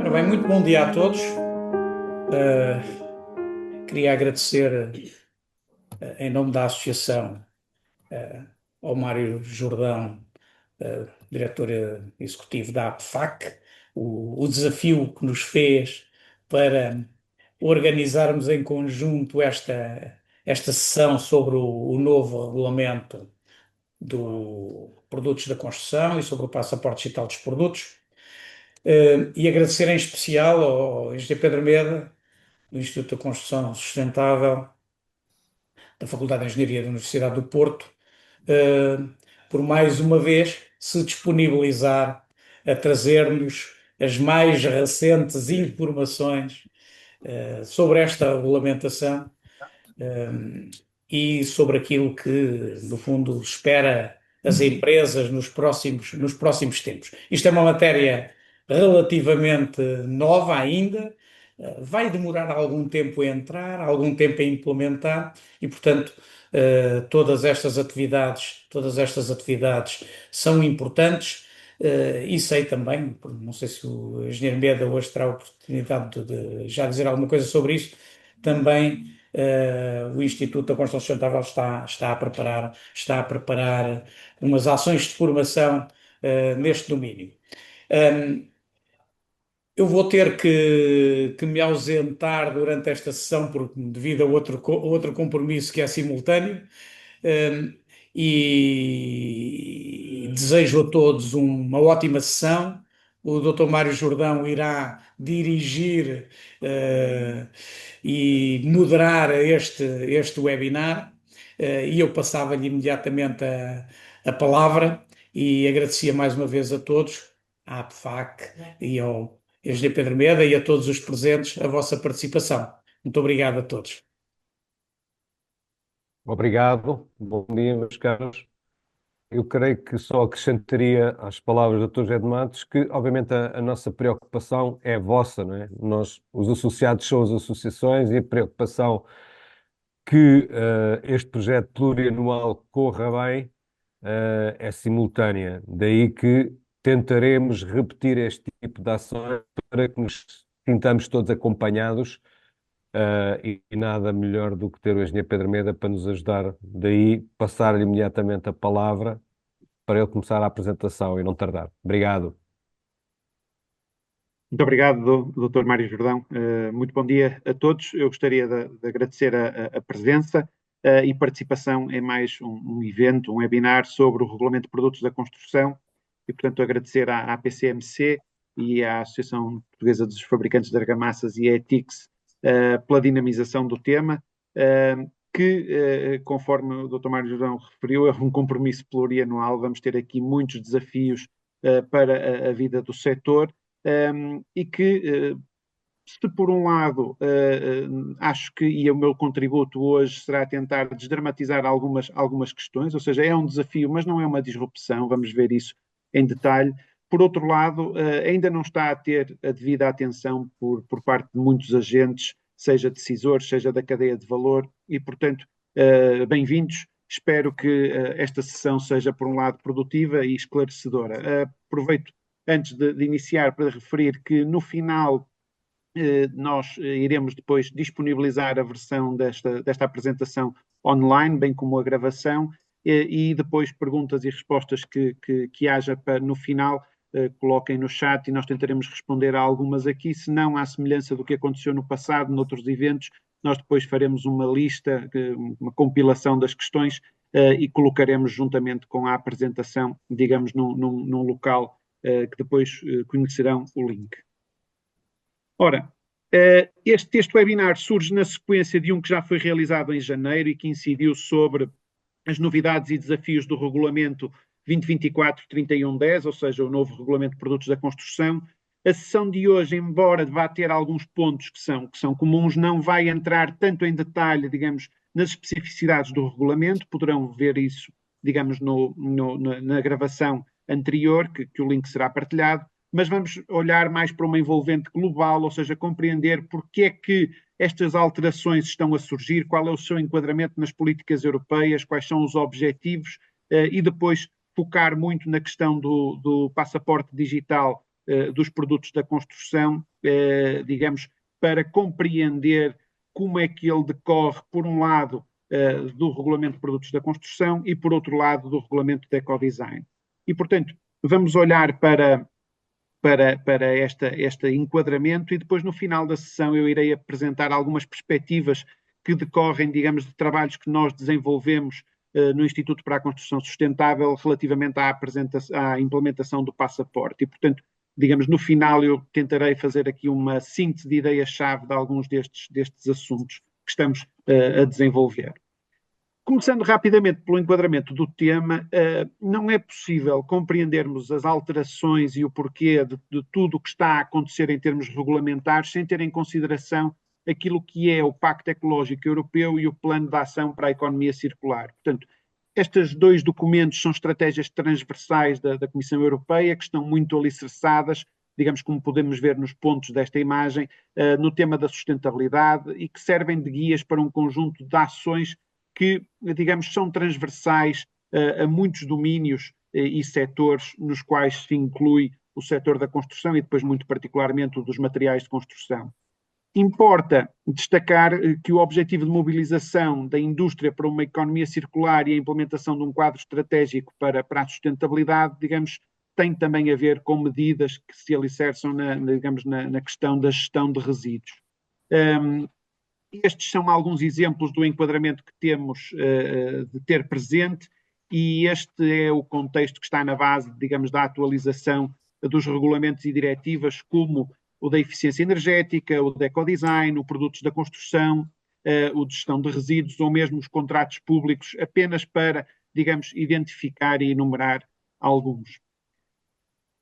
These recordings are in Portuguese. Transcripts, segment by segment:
Ora bem, muito bom dia a todos. Queria agradecer, em nome da Associação, ao Mário Jordão, diretor executivo da APFAC, o desafio que nos fez para organizarmos em conjunto esta sessão sobre o novo regulamento dos produtos da construção e sobre o passaporte digital dos produtos. E agradecer em especial ao Engenheiro Pedro Meda, do Instituto da Construção Sustentável, da Faculdade de Engenharia da Universidade do Porto, eh, por mais uma vez se disponibilizar a trazer-nos as mais recentes informações sobre esta regulamentação e sobre aquilo que, no fundo, espera as empresas nos próximos tempos. Isto é uma matéria relativamente nova ainda, vai demorar algum tempo a entrar, algum tempo a implementar e, portanto, todas estas atividades são importantes. E sei também, não sei se o engenheiro Meda hoje terá a oportunidade de já dizer alguma coisa sobre isso, também o Instituto da Construção Sustentável está a preparar umas ações de formação neste domínio. Eu vou ter que me ausentar durante esta sessão devido a outro compromisso que é simultâneo. Um, e desejo a todos uma ótima sessão. O Dr. Mário Jordão irá dirigir e moderar este webinar, e eu passava-lhe imediatamente a palavra e agradecia mais uma vez a todos, à APFAC e ao Engenheiro Pedro Meda e a todos os presentes, a vossa participação. Muito obrigado a todos. Obrigado, bom dia, meus caros. Eu creio que só acrescentaria às palavras do Dr. José de Matos que, obviamente, a nossa preocupação é vossa, não é? Nós, os associados, são as associações e a preocupação que este projeto plurianual corra bem é simultânea. Daí que tentaremos repetir este tipo de ações para que nos sintamos todos acompanhados. E nada melhor do que ter o engenheiro Pedro Meda para nos ajudar. Daí passar-lhe imediatamente a palavra para ele começar a apresentação e não tardar. Obrigado. Muito obrigado, Dr. Mário Jordão. Muito bom dia a todos. Eu gostaria de agradecer a presença e participação em mais um evento, um webinar sobre o Regulamento de Produtos da Construção e, portanto, agradecer à APCMC e à Associação Portuguesa dos Fabricantes de Argamassas e a ETICS pela dinamização do tema, que, conforme o Dr. Mário Jordão referiu, é um compromisso plurianual. Vamos ter aqui muitos desafios para a vida do setor. E que, se por um lado, acho que, e o meu contributo hoje será tentar desdramatizar algumas questões, ou seja, é um desafio, mas não é uma disrupção, vamos ver isso em detalhe. Por outro lado, ainda não está a ter a devida atenção por parte de muitos agentes, seja decisores, seja da cadeia de valor, e, portanto, bem-vindos. Espero que esta sessão seja, por um lado, produtiva e esclarecedora. Aproveito antes de iniciar, para referir que no final nós iremos depois disponibilizar a versão desta apresentação online, bem como a gravação, e depois perguntas e respostas que haja no final, coloquem no chat e nós tentaremos responder a algumas aqui, se não à semelhança do que aconteceu no passado, noutros eventos, nós depois faremos uma lista, uma compilação das questões e colocaremos juntamente com a apresentação, digamos, num local que depois conhecerão o link. Ora, este webinar surge na sequência de um que já foi realizado em janeiro e que incidiu sobre as novidades e desafios do Regulamento 2024-3110, ou seja, o novo Regulamento de Produtos da Construção. A sessão de hoje, embora vá ter alguns pontos que são comuns, não vai entrar tanto em detalhe, digamos, nas especificidades do regulamento. Poderão ver isso, digamos, na gravação anterior, que o link será partilhado, mas vamos olhar mais para uma envolvente global, ou seja, compreender porque é que estas alterações estão a surgir, qual é o seu enquadramento nas políticas europeias, quais são os objetivos, e depois focar muito na questão do passaporte digital dos produtos da construção digamos, para compreender como é que ele decorre, por um lado, do Regulamento de Produtos da Construção e, por outro lado, do Regulamento de Ecodesign. E, portanto, vamos olhar para este enquadramento e depois, no final da sessão, eu irei apresentar algumas perspectivas que decorrem, digamos, de trabalhos que nós desenvolvemos no Instituto para a Construção Sustentável relativamente à implementação do passaporte. E, portanto, digamos, no final eu tentarei fazer aqui uma síntese de ideias-chave de alguns destes assuntos que estamos a desenvolver. Começando rapidamente pelo enquadramento do tema, não é possível compreendermos as alterações e o porquê de tudo o que está a acontecer em termos regulamentares sem ter em consideração aquilo que é o Pacto Ecológico Europeu e o Plano de Ação para a Economia Circular. Portanto, estes dois documentos são estratégias transversais da Comissão Europeia que estão muito alicerçadas, digamos, como podemos ver nos pontos desta imagem, no tema da sustentabilidade e que servem de guias para um conjunto de ações que, digamos, são transversais a muitos domínios e setores nos quais se inclui o setor da construção e depois muito particularmente o dos materiais de construção. Importa destacar que o objetivo de mobilização da indústria para uma economia circular e a implementação de um quadro estratégico para a sustentabilidade, digamos, tem também a ver com medidas que se alicerçam na questão da gestão de resíduos. Estes são alguns exemplos do enquadramento que temos de ter presente e este é o contexto que está na base, digamos, da atualização dos regulamentos e diretivas, como o da eficiência energética, o da ecodesign, o produtos da construção, o de gestão de resíduos ou mesmo os contratos públicos, apenas para, digamos, identificar e enumerar alguns.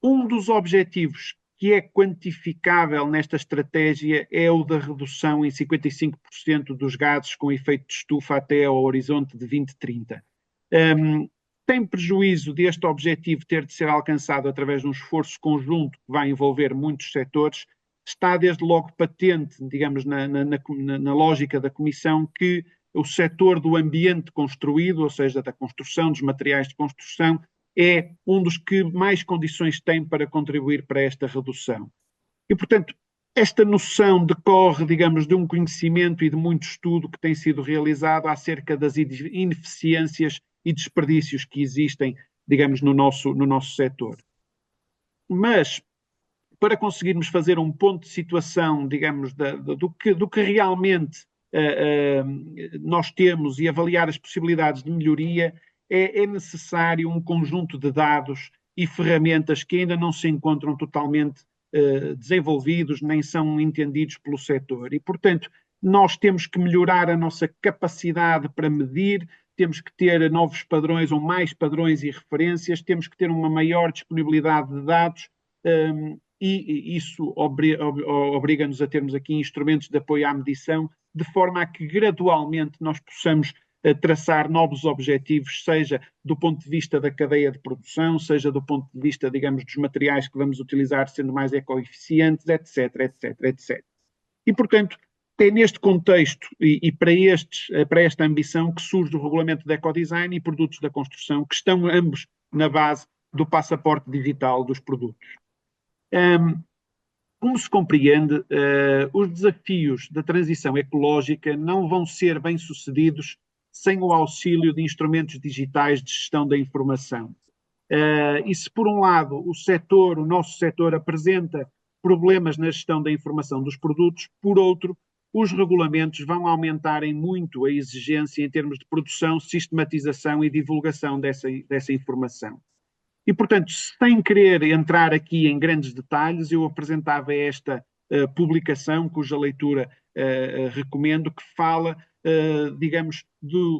Um dos objetivos que é quantificável nesta estratégia é o da redução em 55% dos gases com efeito de estufa até ao horizonte de 2030. Tem prejuízo deste objetivo ter de ser alcançado através de um esforço conjunto que vai envolver muitos setores. Está desde logo patente, digamos, na lógica da Comissão, que o setor do ambiente construído, ou seja, da construção, dos materiais de construção, é um dos que mais condições tem para contribuir para esta redução. E, portanto, esta noção decorre, digamos, de um conhecimento e de muito estudo que tem sido realizado acerca das ineficiências e desperdícios que existem, digamos, no nosso setor. Mas, para conseguirmos fazer um ponto de situação, digamos, do que realmente nós temos e avaliar as possibilidades de melhoria, é necessário um conjunto de dados e ferramentas que ainda não se encontram totalmente desenvolvidos, nem são entendidos pelo setor. E, portanto, nós temos que melhorar a nossa capacidade para medir, temos que ter novos padrões ou mais padrões e referências, temos que ter uma maior disponibilidade de dados e isso obriga-nos a termos aqui instrumentos de apoio à medição, de forma a que gradualmente nós possamos traçar novos objetivos, seja do ponto de vista da cadeia de produção, seja do ponto de vista, digamos, dos materiais que vamos utilizar sendo mais ecoeficientes, etc, etc, etc. E, portanto, é neste contexto e para esta ambição que surge o Regulamento de Ecodesign e Produtos da Construção, que estão ambos na base do passaporte digital dos produtos. Como se compreende, os desafios da transição ecológica não vão ser bem-sucedidos sem o auxílio de instrumentos digitais de gestão da informação. E se, por um lado, o nosso setor apresenta problemas na gestão da informação dos produtos, por outro, os regulamentos vão aumentar em muito a exigência em termos de produção, sistematização e divulgação dessa informação. E, portanto, sem querer entrar aqui em grandes detalhes, eu apresentava esta publicação, cuja leitura recomendo, que fala, digamos,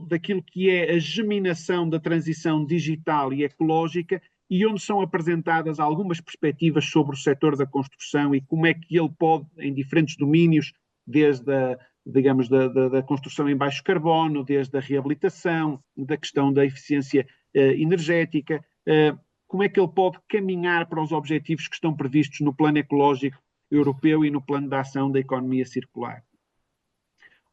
daquilo que é a geminação da transição digital e ecológica e onde são apresentadas algumas perspectivas sobre o setor da construção e como é que ele pode, em diferentes domínios, desde da construção em baixo carbono, desde a reabilitação, da questão da eficiência energética, como é que ele pode caminhar para os objetivos que estão previstos no Plano Ecológico Europeu e no Plano de Ação da Economia Circular.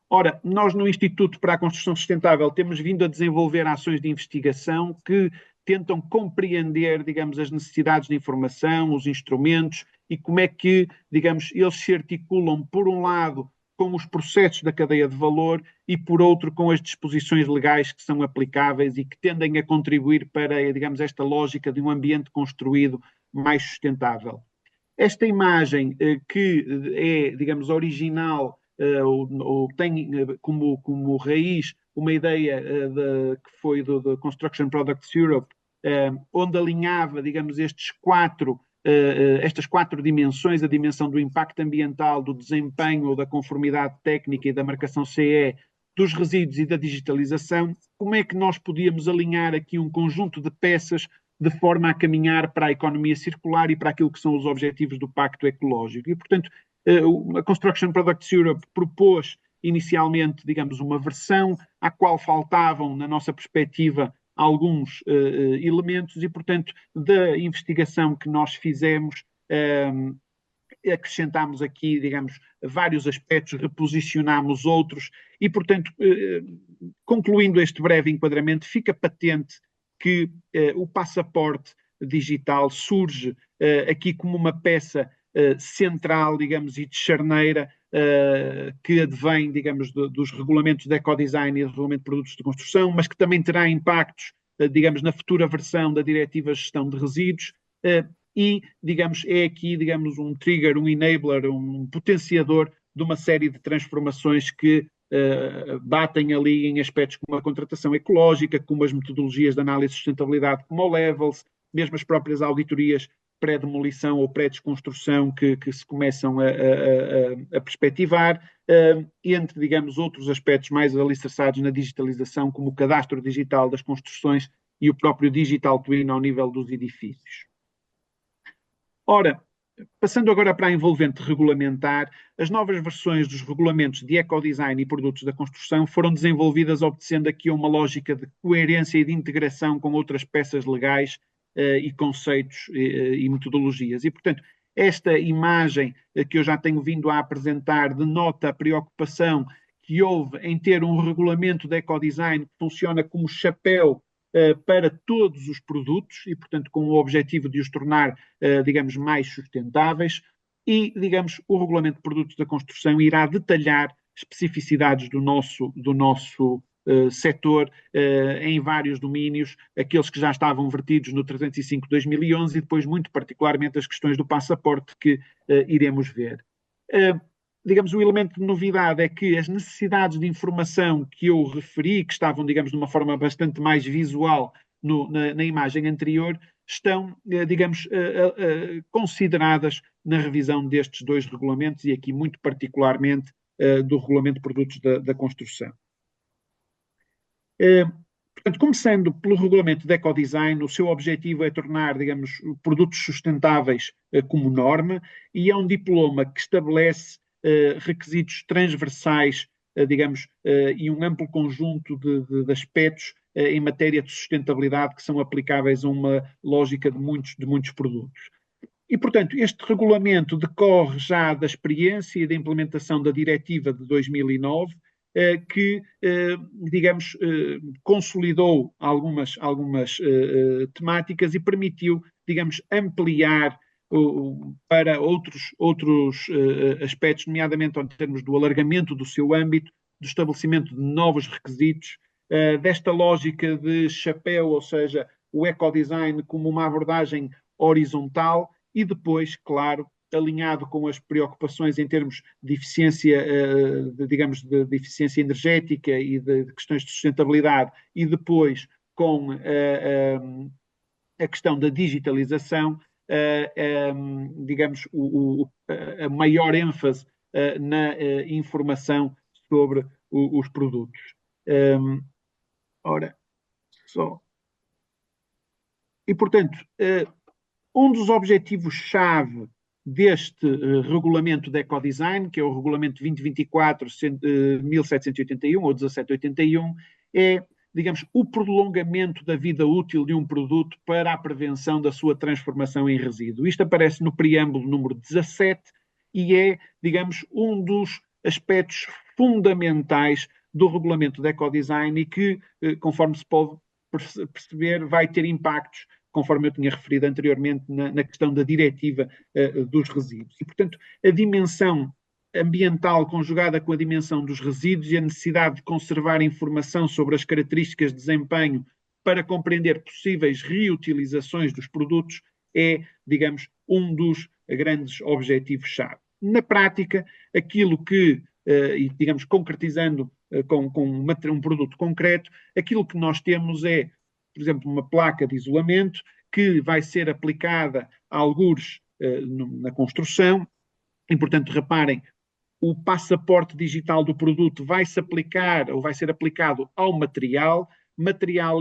Ora, nós no Instituto para a Construção Sustentável temos vindo a desenvolver ações de investigação que tentam compreender, digamos, as necessidades de informação, os instrumentos e como é que, digamos, eles se articulam, por um lado, com os processos da cadeia de valor e, por outro, com as disposições legais que são aplicáveis e que tendem a contribuir para, digamos, esta lógica de um ambiente construído mais sustentável. Esta imagem que é, digamos, original ou tem como raiz uma ideia que foi do Construction Products Europe, onde alinhava, digamos, estas quatro dimensões, a dimensão do impacto ambiental, do desempenho ou da conformidade técnica e da marcação CE, dos resíduos e da digitalização, como é que nós podíamos alinhar aqui um conjunto de peças de forma a caminhar para a economia circular e para aquilo que são os objetivos do Pacto Ecológico. E, portanto, a Construction Products Europe propôs inicialmente, digamos, uma versão à qual faltavam, na nossa perspectiva, alguns elementos e, portanto, da investigação que nós fizemos, acrescentámos aqui, digamos, vários aspectos, reposicionámos outros e, portanto, concluindo este breve enquadramento, fica patente que o passaporte digital surge aqui como uma peça central, digamos, e de charneira que advém, digamos, dos regulamentos de ecodesign e do regulamento de produtos de construção, mas que também terá impactos, digamos, na futura versão da Diretiva de Gestão de Resíduos e, digamos, é aqui, digamos, um trigger, um enabler, um potenciador de uma série de transformações que batem ali em aspectos como a contratação ecológica, como as metodologias de análise de sustentabilidade, como o Levels, mesmo as próprias auditorias pré-demolição ou pré-desconstrução que se começam a perspectivar, entre, digamos, outros aspectos mais alicerçados na digitalização, como o cadastro digital das construções e o próprio digital twin ao nível dos edifícios. Ora, passando agora para a envolvente regulamentar, as novas versões dos regulamentos de ecodesign e produtos da construção foram desenvolvidas obedecendo aqui a uma lógica de coerência e de integração com outras peças legais e conceitos e metodologias. E, portanto, esta imagem que eu já tenho vindo a apresentar denota a preocupação que houve em ter um regulamento de ecodesign que funciona como chapéu para todos os produtos e, portanto, com o objetivo de os tornar, digamos, mais sustentáveis e, digamos, o regulamento de produtos da construção irá detalhar especificidades do nosso setor em vários domínios, aqueles que já estavam vertidos no 305/2011 e depois, muito particularmente, as questões do passaporte que iremos ver. Digamos, o elemento de novidade é que as necessidades de informação que eu referi, que estavam, digamos, de uma forma bastante mais visual na imagem anterior, estão, digamos, consideradas na revisão destes dois regulamentos e aqui muito particularmente do Regulamento de Produtos da Construção. Portanto, começando pelo Regulamento de Ecodesign, o seu objetivo é tornar, digamos, produtos sustentáveis como norma e é um diploma que estabelece requisitos transversais, digamos, e um amplo conjunto de aspectos em matéria de sustentabilidade que são aplicáveis a uma lógica de muitos produtos. E, portanto, este regulamento decorre já da experiência e da implementação da Diretiva de 2009, que, digamos, consolidou algumas temáticas e permitiu, digamos, ampliar para outros aspectos, nomeadamente em termos do alargamento do seu âmbito, do estabelecimento de novos requisitos, desta lógica de chapéu, ou seja, o ecodesign como uma abordagem horizontal e depois, claro, alinhado com as preocupações em termos de eficiência, digamos, de eficiência energética e de questões de sustentabilidade e depois com a questão da digitalização, digamos, a maior ênfase na informação sobre os produtos. Ora, só. E, portanto, um dos objetivos-chave deste regulamento de ecodesign, que é o regulamento 2024-1781 ou 1781, é, digamos, o prolongamento da vida útil de um produto para a prevenção da sua transformação em resíduo. Isto aparece no preâmbulo número 17 e é, digamos, um dos aspectos fundamentais do regulamento de ecodesign e que, conforme se pode perceber, vai ter impactos conforme eu tinha referido anteriormente na questão da diretiva dos resíduos. E, portanto, a dimensão ambiental conjugada com a dimensão dos resíduos e a necessidade de conservar informação sobre as características de desempenho para compreender possíveis reutilizações dos produtos é, digamos, um dos grandes objetivos-chave. Na prática, aquilo que, e digamos, concretizando com um produto concreto, aquilo que nós temos é, por exemplo, uma placa de isolamento que vai ser aplicada a algures na construção, e, portanto, reparem, o passaporte digital do produto vai-se aplicar ou vai ser aplicado ao material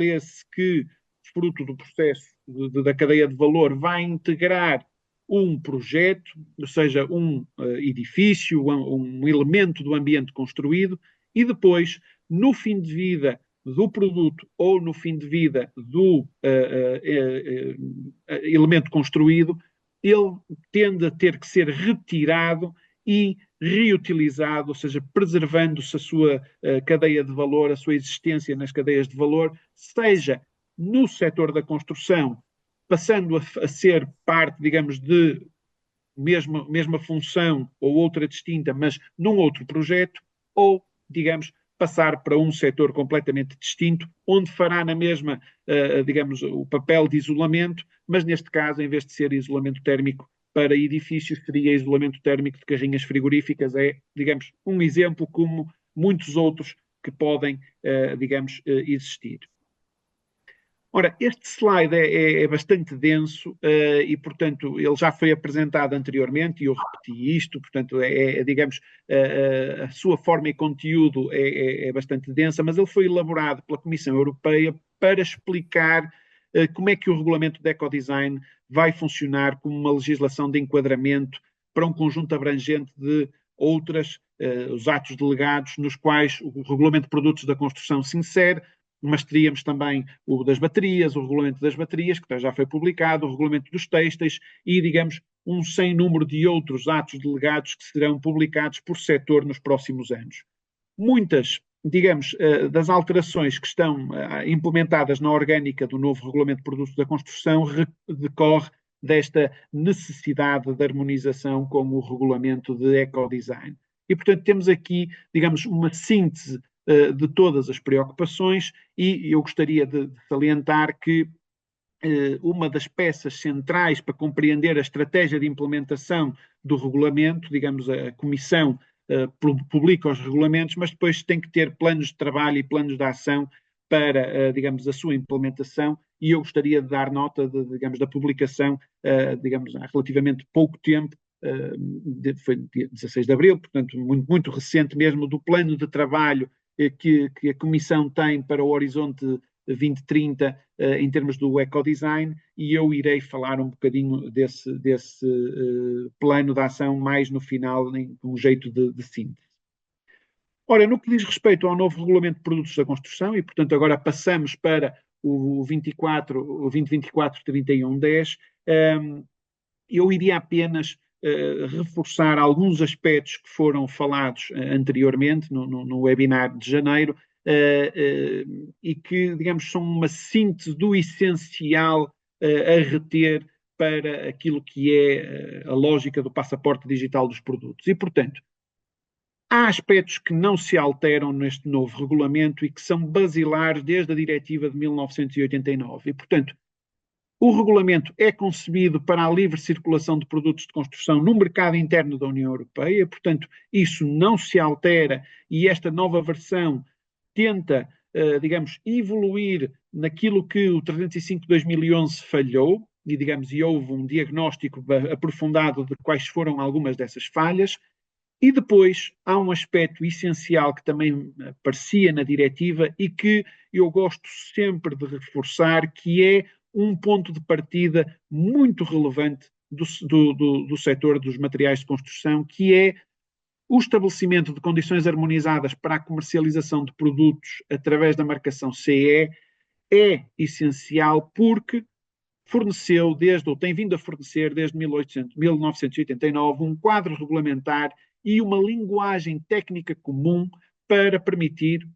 esse que, fruto do processo da cadeia de valor, vai integrar um projeto, ou seja, um edifício, um elemento do ambiente construído, e depois, no fim de vida do produto ou no fim de vida do elemento construído, ele tende a ter que ser retirado e reutilizado, ou seja, preservando-se a sua cadeia de valor, a sua existência nas cadeias de valor, seja no setor da construção, passando a ser parte, digamos, de mesma função ou outra distinta, mas num outro projeto, ou, digamos, passar para um setor completamente distinto, onde fará na mesma, digamos, o papel de isolamento, mas neste caso, em vez de ser isolamento térmico para edifícios, seria isolamento térmico de carrinhas frigoríficas. É, digamos, um exemplo como muitos outros que podem, digamos, existir. Ora, este slide é bastante denso e, portanto, ele já foi apresentado anteriormente e eu repeti isto, portanto, digamos, a sua forma e conteúdo é bastante densa, mas ele foi elaborado pela Comissão Europeia para explicar como é que o regulamento de ecodesign vai funcionar como uma legislação de enquadramento para um conjunto abrangente de outras, os atos delegados, nos quais o regulamento de produtos da construção se insere, mas teríamos também o das baterias, o regulamento das baterias, que já foi publicado, o regulamento dos têxteis e, digamos, um sem número de outros atos delegados que serão publicados por setor nos próximos anos. Muitas, digamos, das alterações que estão implementadas na orgânica do novo regulamento de produtos da construção decorre desta necessidade de harmonização com o regulamento de ecodesign. E, portanto, temos aqui, digamos, uma síntese de todas as preocupações e eu gostaria de salientar que uma das peças centrais para compreender a estratégia de implementação do regulamento, digamos, a Comissão publica os regulamentos, mas depois tem que ter planos de trabalho e planos de ação para, digamos, a sua implementação, e eu gostaria de dar nota, digamos, da publicação, digamos, há relativamente pouco tempo, foi dia 16 de abril, portanto, muito, muito recente mesmo, do plano de trabalho que a Comissão tem para o horizonte 2030 em termos do ecodesign, e eu irei falar um bocadinho desse plano de ação mais no final, com um jeito de síntese. Ora, no que diz respeito ao novo regulamento de produtos da construção, e portanto agora passamos para o 2024-3110, eu iria apenas reforçar alguns aspectos que foram falados anteriormente no webinar de janeiro e que, digamos, são uma síntese do essencial a reter para aquilo que é a lógica do passaporte digital dos produtos. E, portanto, há aspectos que não se alteram neste novo regulamento e que são basilares desde a diretiva de 1989. E, portanto, o regulamento é concebido para a livre circulação de produtos de construção no mercado interno da União Europeia, portanto, isso não se altera e esta nova versão tenta, digamos, evoluir naquilo que o 305/2011 falhou, e, digamos, e houve um diagnóstico aprofundado de quais foram algumas dessas falhas. E depois há um aspecto essencial que também aparecia na diretiva e que eu gosto sempre de reforçar, que é um ponto de partida muito relevante do setor dos materiais de construção, que é o estabelecimento de condições harmonizadas para a comercialização de produtos através da marcação CE é essencial porque forneceu ou tem vindo a fornecer desde 1989 um quadro regulamentar e uma linguagem técnica comum para permitir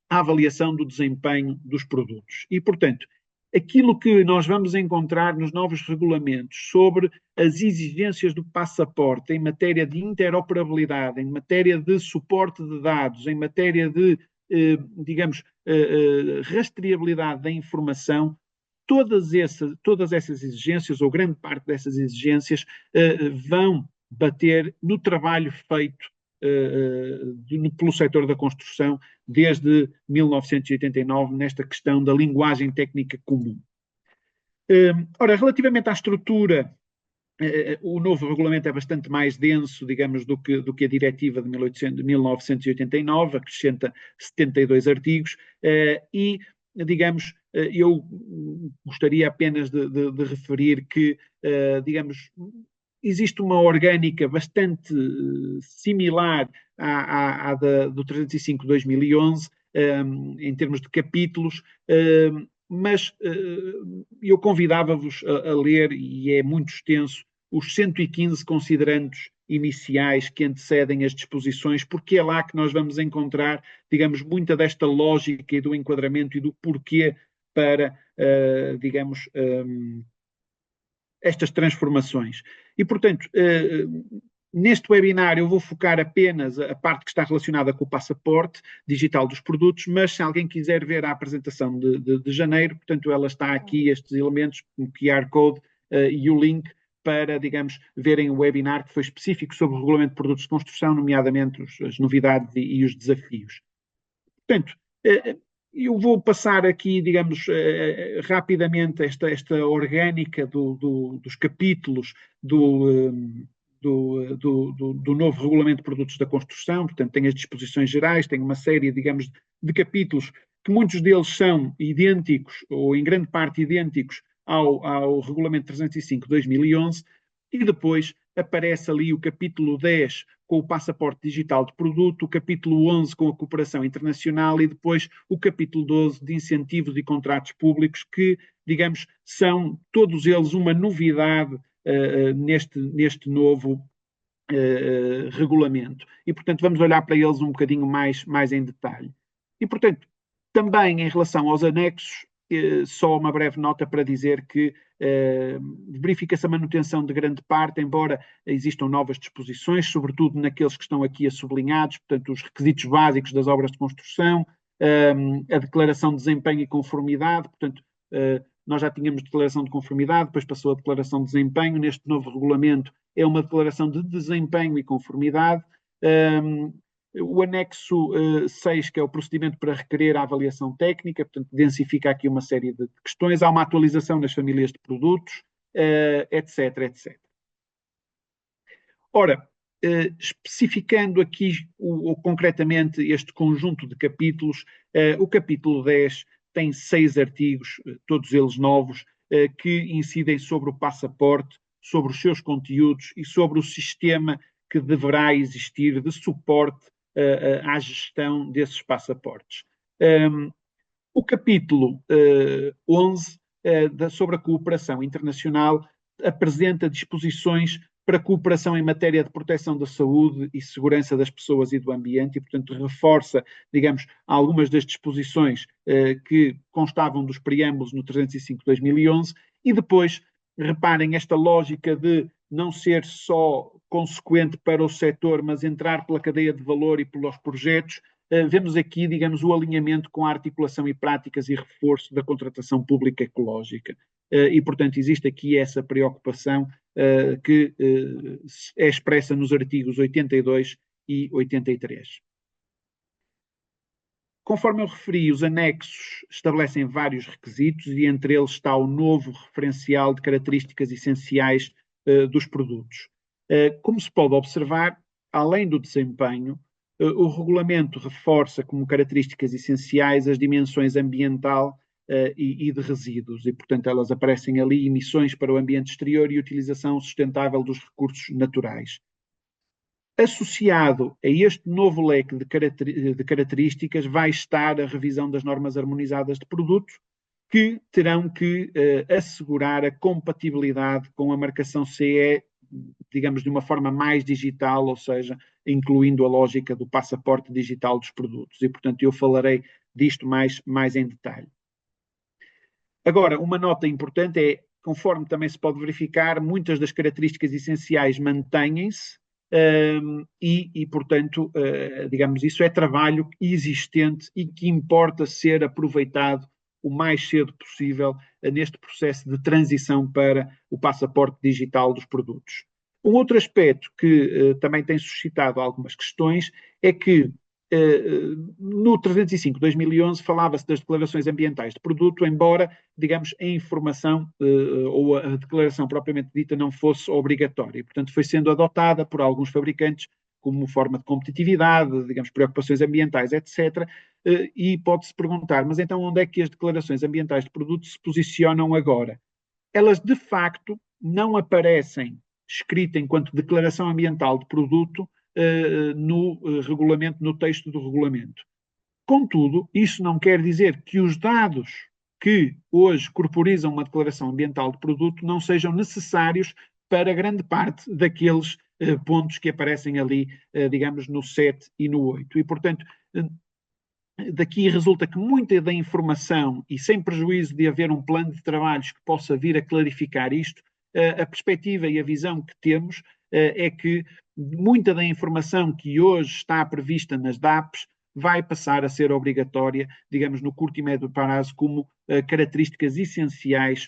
a avaliação do desempenho dos produtos. E, portanto, aquilo que nós vamos encontrar nos novos regulamentos sobre as exigências do passaporte em matéria de interoperabilidade, em matéria de suporte de dados, em matéria de, digamos, rastreabilidade da informação, todas essas exigências, ou grande parte dessas exigências, vão bater no trabalho feito pelo setor da construção desde 1989, nesta questão da linguagem técnica comum. Ora, relativamente à estrutura, o novo regulamento é bastante mais denso, digamos, do que a diretiva de 1989, acrescenta 72 artigos, e, digamos, eu gostaria apenas de referir que, digamos, existe uma orgânica bastante similar à do 305/2011, em termos de capítulos, mas eu convidava-vos a ler, e é muito extenso, os 115 considerandos iniciais que antecedem as disposições, porque é lá que nós vamos encontrar, digamos, muita desta lógica e do enquadramento e do porquê para, digamos, estas transformações. E, portanto, neste webinar eu vou focar apenas a parte que está relacionada com o passaporte digital dos produtos, mas se alguém quiser ver a apresentação de janeiro, portanto, ela está aqui, estes elementos, o QR Code e o link para, digamos, verem o webinar que foi específico sobre o regulamento de produtos de construção, nomeadamente as novidades e os desafios. Portanto, eu vou passar aqui, digamos, rapidamente esta orgânica dos capítulos do novo regulamento de produtos da construção. Portanto, tem as disposições gerais, tem uma série, digamos, de capítulos que muitos deles são idênticos, ou em grande parte idênticos, ao regulamento 305/2011, e depois aparece ali o capítulo 10 com o passaporte digital de produto, o capítulo 11 com a cooperação internacional e depois o capítulo 12 de incentivos e contratos públicos, que, digamos, são todos eles uma novidade neste novo regulamento. E, portanto, vamos olhar para eles um bocadinho mais em detalhe. E, portanto, também em relação aos anexos, só uma breve nota para dizer que verifica-se a manutenção de grande parte, embora existam novas disposições, sobretudo naqueles que estão aqui sublinhados, portanto, os requisitos básicos das obras de construção, a declaração de desempenho e conformidade, portanto, nós já tínhamos declaração de conformidade, depois passou a declaração de desempenho, neste novo regulamento é uma declaração de desempenho e conformidade. O anexo 6, que é o procedimento para requerer a avaliação técnica, portanto, densifica aqui uma série de questões. Há uma atualização nas famílias de produtos, etc, etc. Ora, especificando aqui concretamente este conjunto de capítulos, o capítulo 10 tem 6 artigos, todos eles novos, que incidem sobre o passaporte, sobre os seus conteúdos e sobre o sistema que deverá existir de suporte à gestão desses passaportes. O capítulo 11, sobre a cooperação internacional, apresenta disposições para cooperação em matéria de proteção da saúde e segurança das pessoas e do ambiente e, portanto, reforça, digamos, algumas das disposições que constavam dos preâmbulos no 305/2011 e depois, reparem, esta lógica de não ser só consequente para o setor, mas entrar pela cadeia de valor e pelos projetos, vemos aqui, digamos, o alinhamento com a articulação e práticas e reforço da contratação pública ecológica. E, portanto, existe aqui essa preocupação que é expressa nos artigos 82 e 83. Conforme eu referi, os anexos estabelecem vários requisitos e entre eles está o novo referencial de características essenciais dos produtos. Como se pode observar, além do desempenho, o regulamento reforça como características essenciais as dimensões ambiental e de resíduos, e, portanto, elas aparecem ali, emissões para o ambiente exterior e utilização sustentável dos recursos naturais. Associado a este novo leque de características vai estar a revisão das normas harmonizadas de produtos, que terão que assegurar a compatibilidade com a marcação CE, digamos, de uma forma mais digital, ou seja, incluindo a lógica do passaporte digital dos produtos. E, portanto, eu falarei disto mais em detalhe. Agora, uma nota importante é, conforme também se pode verificar, muitas das características essenciais mantêm-se portanto, digamos, isso é trabalho existente e que importa ser aproveitado o mais cedo possível neste processo de transição para o passaporte digital dos produtos. Um outro aspecto que também tem suscitado algumas questões é que no 305/2011 falava-se das declarações ambientais de produto, embora, digamos, a informação ou a declaração propriamente dita não fosse obrigatória. E, portanto, foi sendo adotada por alguns fabricantes como forma de competitividade, digamos, preocupações ambientais, etc. E pode-se perguntar, mas então onde é que as declarações ambientais de produto se posicionam agora? Elas, de facto, não aparecem escritas enquanto declaração ambiental de produto no regulamento, no texto do regulamento. Contudo, isso não quer dizer que os dados que hoje corporizam uma declaração ambiental de produto não sejam necessários para grande parte daqueles pontos que aparecem ali, digamos, no 7 e no 8. E, portanto, daqui resulta que muita da informação, e sem prejuízo de haver um plano de trabalhos que possa vir a clarificar isto, a perspectiva e a visão que temos é que muita da informação que hoje está prevista nas DAPs vai passar a ser obrigatória, digamos, no curto e médio prazo, como características essenciais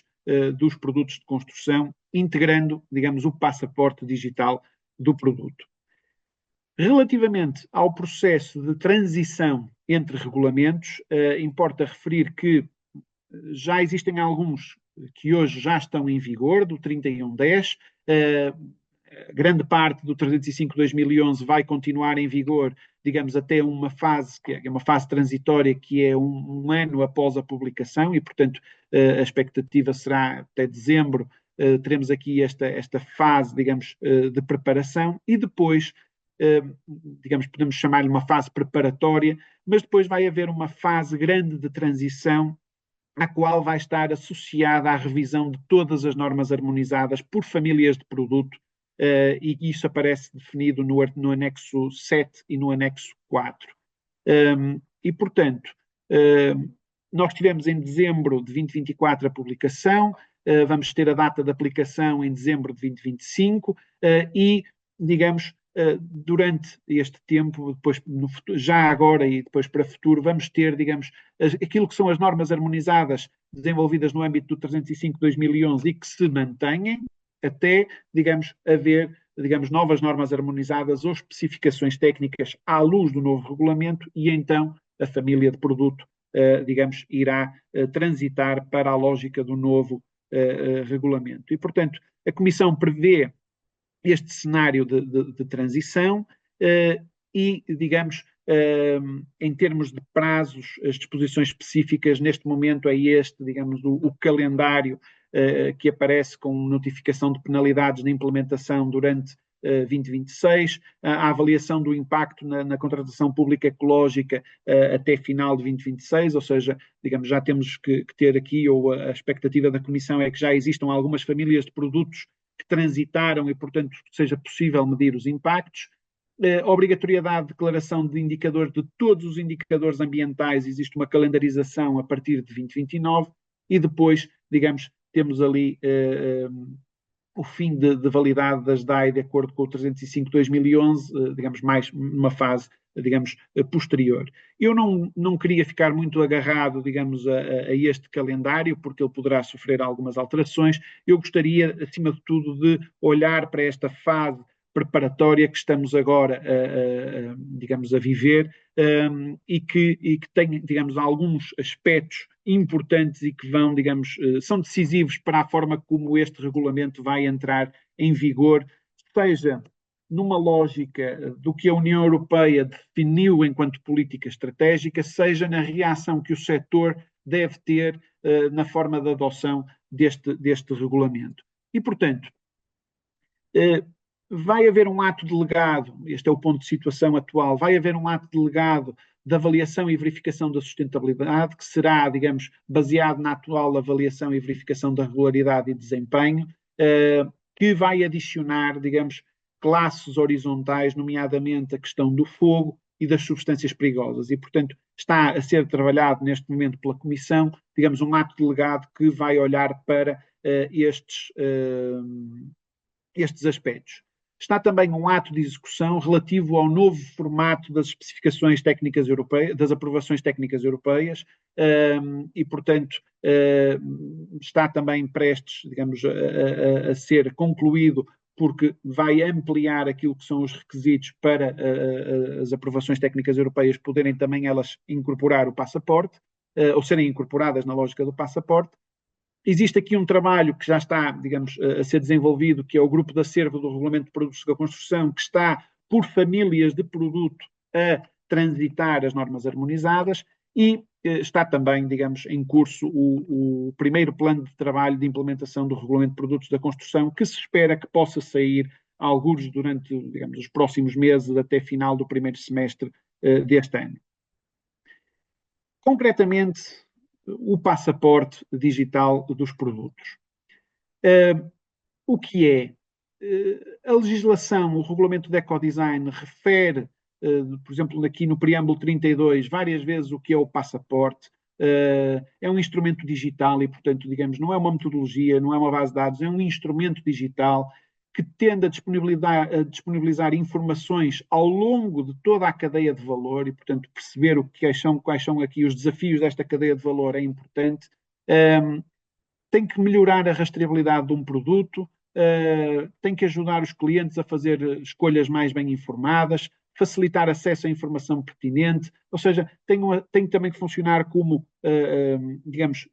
dos produtos de construção, integrando, digamos, o passaporte digital do produto. Relativamente ao processo de transição entre regulamentos, importa referir que já existem alguns que hoje já estão em vigor, do 31/10, grande parte do 305/2011 vai continuar em vigor, digamos, até uma fase, que é uma fase transitória, que é um ano após a publicação, e, portanto, a expectativa será até dezembro, teremos aqui esta fase, digamos, de preparação, e depois, digamos, podemos chamar-lhe uma fase preparatória, mas depois vai haver uma fase grande de transição, à qual vai estar associada a revisão de todas as normas harmonizadas por famílias de produto, e isso aparece definido no anexo 7 e no anexo 4. E, portanto, nós tivemos em dezembro de 2024 a publicação, vamos ter a data de aplicação em dezembro de 2025, e, digamos, durante este tempo, depois no futuro, já agora e depois para o futuro, vamos ter, digamos, aquilo que são as normas harmonizadas desenvolvidas no âmbito do 305/2011 e que se mantêm até, digamos, haver, digamos, novas normas harmonizadas ou especificações técnicas à luz do novo regulamento, e então a família de produto, digamos, irá transitar para a lógica do novo regulamento. E, portanto, a Comissão prevê este cenário de transição e, digamos, em termos de prazos, as disposições específicas neste momento é este, digamos, o calendário que aparece com notificação de penalidades na implementação durante 2026, a avaliação do impacto na contratação pública ecológica até final de 2026, ou seja, digamos, já temos que ter aqui, ou a expectativa da Comissão é que já existam algumas famílias de produtos que transitaram e, portanto, seja possível medir os impactos. Obrigatoriedade de declaração de indicadores de todos os indicadores ambientais, existe uma calendarização a partir de 2029, e depois, digamos, temos ali o fim de validade das DAI de acordo com o 305/2011, digamos, mais numa fase, digamos, posterior. Eu não queria ficar muito agarrado, digamos, a este calendário, porque ele poderá sofrer algumas alterações. Eu gostaria, acima de tudo, de olhar para esta fase preparatória que estamos agora, digamos, a viver, e que tem, digamos, alguns aspectos importantes e que vão, digamos, são decisivos para a forma como este regulamento vai entrar em vigor, seja numa lógica do que a União Europeia definiu enquanto política estratégica, seja na reação que o setor deve ter na forma de adoção deste regulamento. E, portanto, vai haver um ato delegado, este é o ponto de situação atual, vai haver um ato delegado de avaliação e verificação da sustentabilidade, que será, digamos, baseado na atual avaliação e verificação da regularidade e desempenho, que vai adicionar, digamos, classes horizontais, nomeadamente a questão do fogo e das substâncias perigosas. E, portanto, está a ser trabalhado neste momento pela Comissão digamos, um ato delegado que vai olhar para estes aspectos. Está também um ato de execução relativo ao novo formato das especificações técnicas europeias, das aprovações técnicas europeias, e, portanto, está também prestes, digamos, a ser concluído, porque vai ampliar aquilo que são os requisitos para as aprovações técnicas europeias poderem também elas incorporar o passaporte, ou serem incorporadas na lógica do passaporte. Existe aqui um trabalho que já está, digamos, a ser desenvolvido, que é o grupo de acervo do Regulamento de Produtos da Construção, que está, por famílias de produto, a transitar as normas harmonizadas, e está também, digamos, em curso o primeiro plano de trabalho de implementação do Regulamento de Produtos da Construção, que se espera que possa sair alguns durante, digamos, os próximos meses, até final do primeiro semestre deste ano. Concretamente, o passaporte digital dos produtos. O que é? A legislação, o regulamento de ecodesign refere, por exemplo, aqui no preâmbulo 32, várias vezes o que é o passaporte. É um instrumento digital e, portanto, digamos, não é uma metodologia, não é uma base de dados, é um instrumento digital que tende a disponibilizar informações ao longo de toda a cadeia de valor e, portanto, perceber quais são aqui os desafios desta cadeia de valor é importante. Tem que melhorar a rastreabilidade de um produto, tem que ajudar os clientes a fazer escolhas mais bem informadas, facilitar acesso à informação pertinente, ou seja, tem também que funcionar como, digamos,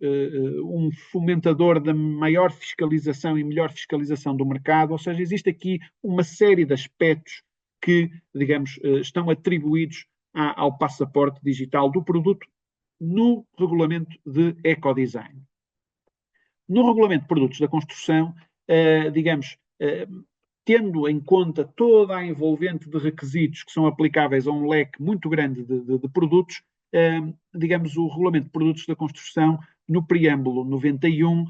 um fomentador da maior fiscalização e melhor fiscalização do mercado, ou seja, existe aqui uma série de aspectos que, digamos, estão atribuídos ao passaporte digital do produto no regulamento de ecodesign. No regulamento de produtos da construção, digamos, tendo em conta toda a envolvente de requisitos que são aplicáveis a um leque muito grande de produtos, digamos, o regulamento de produtos da construção, no preâmbulo 91,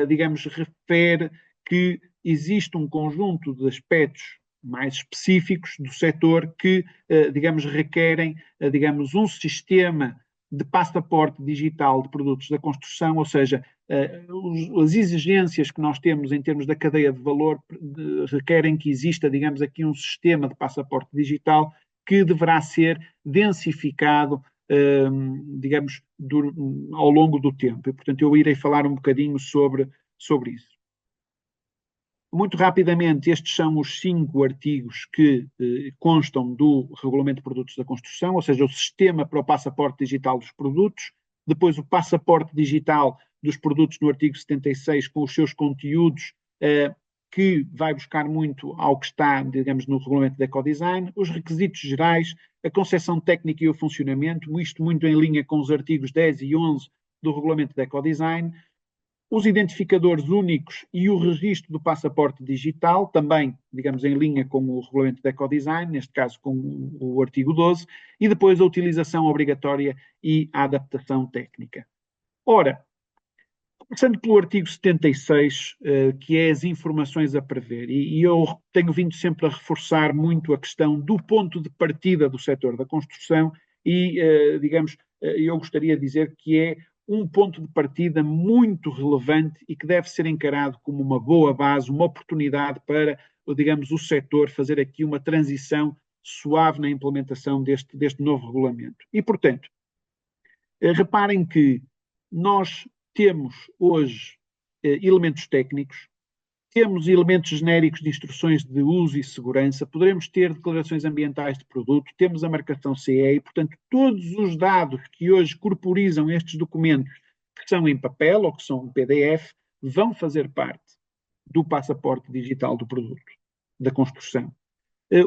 digamos, refere que existe um conjunto de aspectos mais específicos do setor que, digamos, requerem, digamos, um sistema de passaporte digital de produtos da construção, ou seja, as exigências que nós temos em termos da cadeia de valor requerem que exista, digamos, aqui um sistema de passaporte digital que deverá ser densificado, digamos, ao longo do tempo. E, portanto, eu irei falar um bocadinho sobre isso. Muito rapidamente, estes são os 5 artigos que constam do Regulamento de Produtos da Construção, ou seja, o sistema para o passaporte digital dos produtos, depois o passaporte digital dos produtos no artigo 76, com os seus conteúdos, que vai buscar muito ao que está, digamos, no Regulamento de Ecodesign, os requisitos gerais, a concepção técnica e o funcionamento, isto muito em linha com os artigos 10 e 11 do Regulamento de Ecodesign, os identificadores únicos e o registro do passaporte digital, também, digamos, em linha com o regulamento de ecodesign, neste caso com o artigo 12, e depois a utilização obrigatória e a adaptação técnica. Ora, começando pelo artigo 76, que é as informações a prever, e eu tenho vindo sempre a reforçar muito a questão do ponto de partida do setor da construção e, digamos, eu gostaria de dizer que é um ponto de partida muito relevante e que deve ser encarado como uma boa base, uma oportunidade para, digamos, o setor fazer aqui uma transição suave na implementação deste novo regulamento. E, portanto, reparem que nós temos hoje elementos técnicos, temos elementos genéricos de instruções de uso e segurança, poderemos ter declarações ambientais de produto, temos a marcação CE e, portanto, todos os dados que hoje corporizam estes documentos, que são em papel ou que são em PDF, vão fazer parte do passaporte digital do produto, da construção.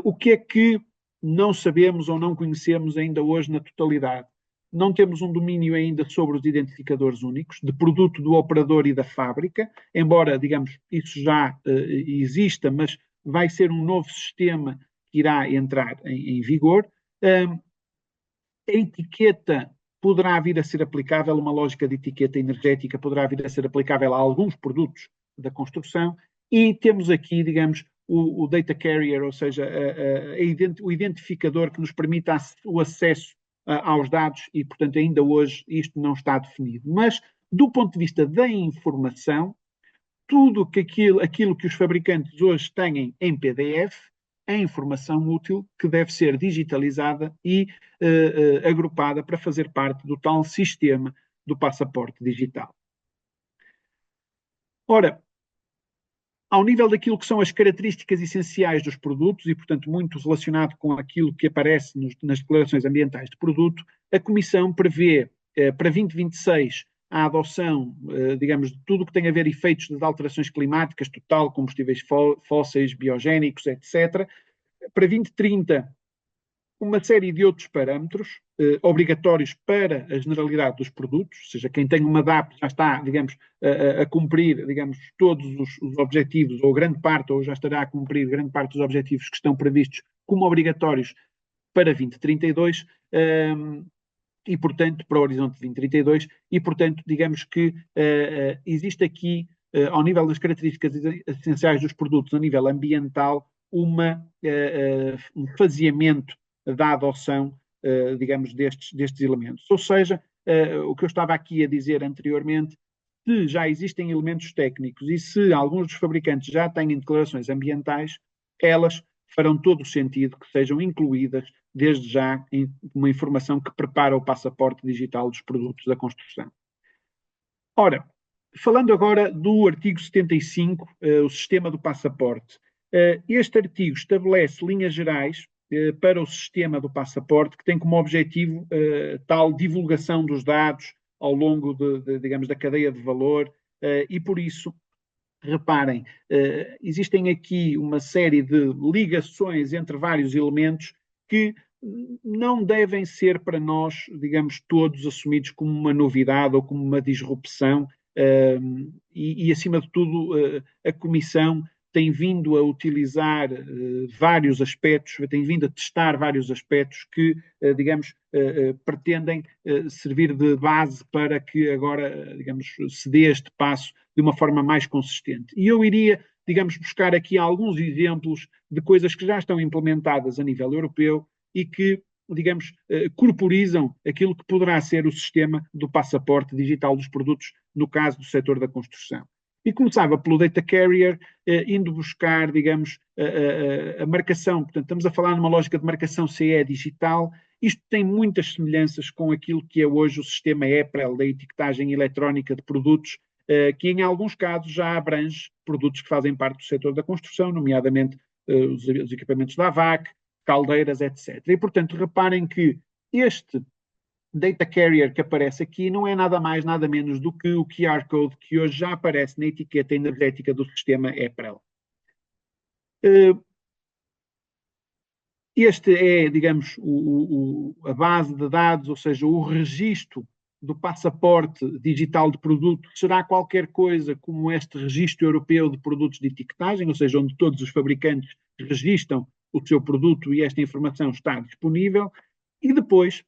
O que é que não sabemos ou não conhecemos ainda hoje na totalidade? Não temos um domínio ainda sobre os identificadores únicos, de produto do operador e da fábrica, embora, digamos, isso já exista, mas vai ser um novo sistema que irá entrar em vigor. A etiqueta poderá vir a ser aplicável, uma lógica de etiqueta energética poderá vir a ser aplicável a alguns produtos da construção, e temos aqui, digamos, o data carrier, ou seja, o identificador que nos permite o acesso aos dados e, portanto, ainda hoje isto não está definido. Mas, do ponto de vista da informação, tudo aquilo que os fabricantes hoje têm em PDF é informação útil que deve ser digitalizada e agrupada para fazer parte do tal sistema do passaporte digital. Ora, ao nível daquilo que são as características essenciais dos produtos e, portanto, muito relacionado com aquilo que aparece nas declarações ambientais de produto, a Comissão prevê para 2026 a adoção, digamos, de tudo o que tem a ver efeitos de alterações climáticas, total, combustíveis fósseis, biogénicos, etc. Para 2030, uma série de outros parâmetros obrigatórios para a generalidade dos produtos, ou seja, quem tem uma DAP já está, digamos, a cumprir, digamos, todos os objetivos, ou grande parte, ou já estará a cumprir grande parte dos objetivos que estão previstos como obrigatórios para 2032, e, portanto, para o horizonte de 2032, e, portanto, digamos que existe aqui, ao nível das características essenciais dos produtos, a nível ambiental, um faseamento da adoção, digamos, destes elementos. Ou seja, o que eu estava aqui a dizer anteriormente, se já existem elementos técnicos e se alguns dos fabricantes já têm declarações ambientais, elas farão todo o sentido que sejam incluídas desde já em uma informação que prepara o passaporte digital dos produtos da construção. Ora, falando agora do artigo 75, o sistema do passaporte. Este artigo estabelece linhas gerais para o sistema do passaporte, que tem como objetivo tal divulgação dos dados ao longo digamos, da cadeia de valor, e por isso, reparem, existem aqui uma série de ligações entre vários elementos que não devem ser para nós, digamos, todos assumidos como uma novidade ou como uma disrupção, e acima de tudo, a Comissão tem vindo a utilizar vários aspectos, tem vindo a testar vários aspectos que, digamos, pretendem servir de base para que agora, digamos, se dê este passo de uma forma mais consistente. E eu iria, digamos, buscar aqui alguns exemplos de coisas que já estão implementadas a nível europeu e que, digamos, corporizam aquilo que poderá ser o sistema do passaporte digital dos produtos, no caso do setor da construção. E começava pelo Data Carrier, indo buscar, digamos, a marcação. Portanto, estamos a falar numa lógica de marcação CE digital. Isto tem muitas semelhanças com aquilo que é hoje o sistema EPREL, da etiquetagem eletrónica de produtos, que em alguns casos já abrange produtos que fazem parte do setor da construção, nomeadamente os equipamentos da AVAC, caldeiras, etc. E, portanto, reparem que este Data Carrier que aparece aqui não é nada mais, nada menos do que o QR Code que hoje já aparece na etiqueta energética do sistema EPREL. Este é, digamos, a base de dados, ou seja, o registro do passaporte digital de produto será qualquer coisa como este registro europeu de produtos de etiquetagem, ou seja, onde todos os fabricantes registram o seu produto e esta informação está disponível. E depois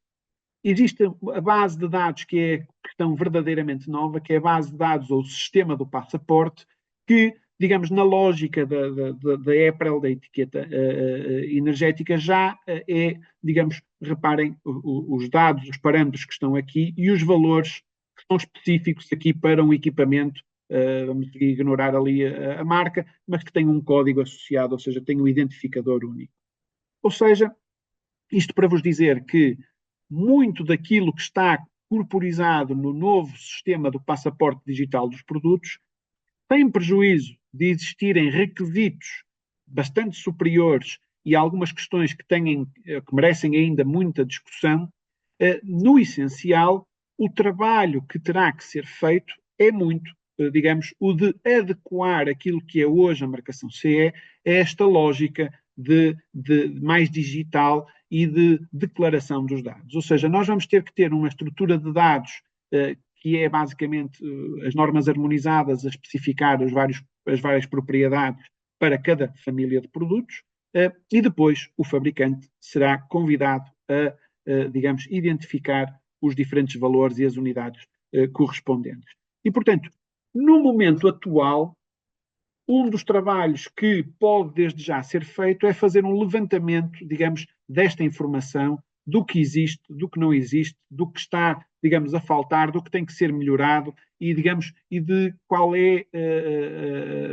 existe a base de dados que é questão verdadeiramente nova, que é a base de dados ou o sistema do passaporte, que, digamos, na lógica da EPREL, da etiqueta energética, já é, digamos, reparem, os dados, os parâmetros que estão aqui e os valores que são específicos aqui para um equipamento, vamos ignorar ali a marca, mas que tem um código associado, ou seja, tem um identificador único. Ou seja, isto para vos dizer que muito daquilo que está corporizado no novo sistema do passaporte digital dos produtos tem prejuízo de existirem requisitos bastante superiores e algumas questões que merecem ainda muita discussão. No essencial, o trabalho que terá que ser feito é muito, digamos, o de adequar aquilo que é hoje a marcação CE a esta lógica de mais digital e de declaração dos dados. Ou seja, nós vamos ter que ter uma estrutura de dados que é basicamente as normas harmonizadas a especificar as várias propriedades para cada família de produtos, e depois o fabricante será convidado a, digamos, identificar os diferentes valores e as unidades correspondentes. E, portanto, no momento atual, um dos trabalhos que pode desde já ser feito é fazer um levantamento, digamos, desta informação do que existe, do que não existe, do que está, digamos, a faltar, do que tem que ser melhorado e, digamos, e de qual é,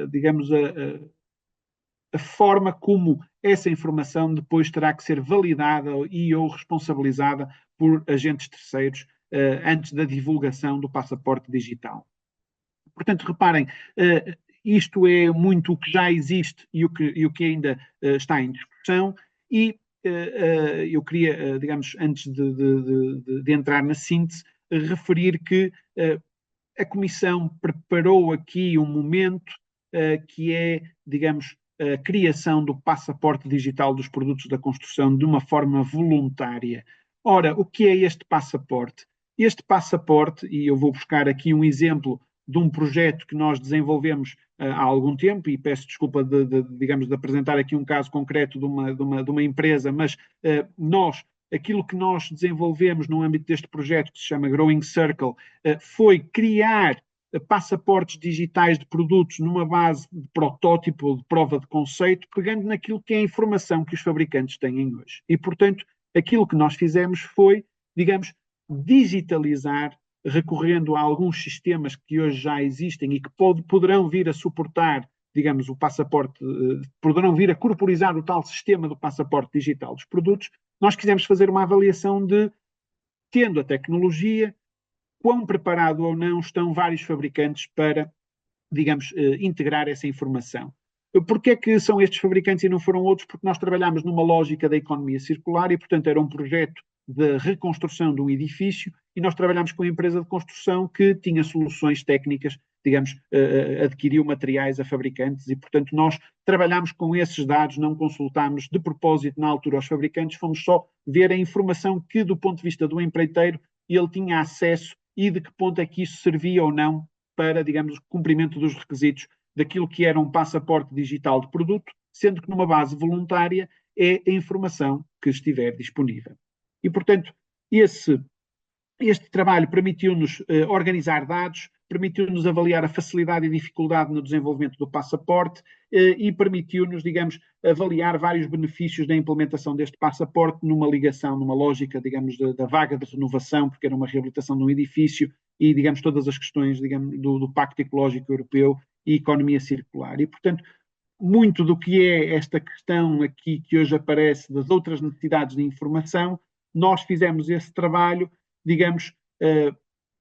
digamos, a forma como essa informação depois terá que ser validada e ou responsabilizada por agentes terceiros antes da divulgação do passaporte digital. Portanto, reparem, isto é muito o que já existe e o que ainda está em discussão e eu queria, digamos, antes de entrar na síntese, referir que a Comissão preparou aqui um momento que é, digamos, a criação do passaporte digital dos produtos da construção de uma forma voluntária. Ora, o que é este passaporte? Este passaporte, e eu vou buscar aqui um exemplo de um projeto que nós desenvolvemos há algum tempo, e peço desculpa digamos, de apresentar aqui um caso concreto de uma empresa, mas aquilo que nós desenvolvemos no âmbito deste projeto, que se chama Growing Circle, foi criar passaportes digitais de produtos numa base de protótipo ou de prova de conceito, pegando naquilo que é a informação que os fabricantes têm hoje. E, portanto, aquilo que nós fizemos foi, digamos, digitalizar, recorrendo a alguns sistemas que hoje já existem e que poderão vir a suportar, digamos, o passaporte, poderão vir a corporizar o tal sistema do passaporte digital dos produtos. Nós quisemos fazer uma avaliação de, tendo a tecnologia, quão preparado ou não estão vários fabricantes para, digamos, integrar essa informação. Porquê é que são estes fabricantes e não foram outros? Porque nós trabalhamos numa lógica da economia circular e, portanto, era um projeto de reconstrução de um edifício e nós trabalhámos com a empresa de construção que tinha soluções técnicas, digamos, adquiriu materiais a fabricantes e, portanto, nós trabalhámos com esses dados, não consultámos de propósito na altura aos fabricantes, fomos só ver a informação que, do ponto de vista do empreiteiro, ele tinha acesso e de que ponto é que isso servia ou não para, digamos, o cumprimento dos requisitos daquilo que era um passaporte digital de produto, sendo que numa base voluntária é a informação que estiver disponível. E, portanto, este trabalho permitiu-nos organizar dados, permitiu-nos avaliar a facilidade e dificuldade no desenvolvimento do passaporte e permitiu-nos, digamos, avaliar vários benefícios da implementação deste passaporte numa ligação, numa lógica, digamos, da vaga de renovação, porque era uma reabilitação de um edifício e, digamos, todas as questões, digamos, do Pacto Ecológico Europeu e economia circular. E, portanto, muito do que é esta questão aqui que hoje aparece das outras necessidades de informação, nós fizemos esse trabalho, digamos,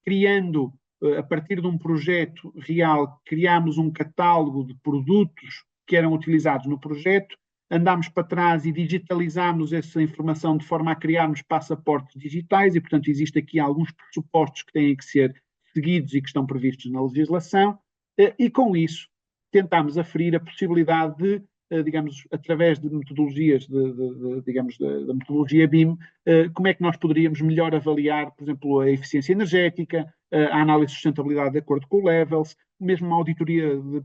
criando, a partir de um projeto real, criámos um catálogo de produtos que eram utilizados no projeto, andámos para trás e digitalizámos essa informação de forma a criarmos passaportes digitais e, portanto, existe aqui alguns pressupostos que têm que ser seguidos e que estão previstos na legislação, e com isso tentámos aferir a possibilidade de, digamos, através de metodologias, digamos, da metodologia BIM, como é que nós poderíamos melhor avaliar, por exemplo, a eficiência energética, a análise de sustentabilidade de acordo com o Levels, mesmo uma auditoria de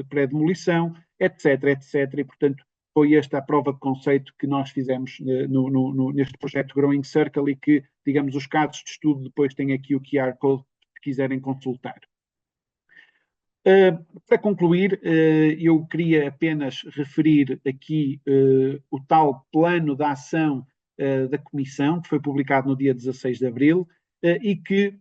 pré-demolição, etc, etc. E, portanto, foi esta a prova de conceito que nós fizemos neste projeto Growing Circle e que, digamos, os casos de estudo depois têm aqui o QR Code se quiserem consultar. Para concluir, eu queria apenas referir aqui o tal plano de ação da Comissão, que foi publicado no dia 16 de abril, e que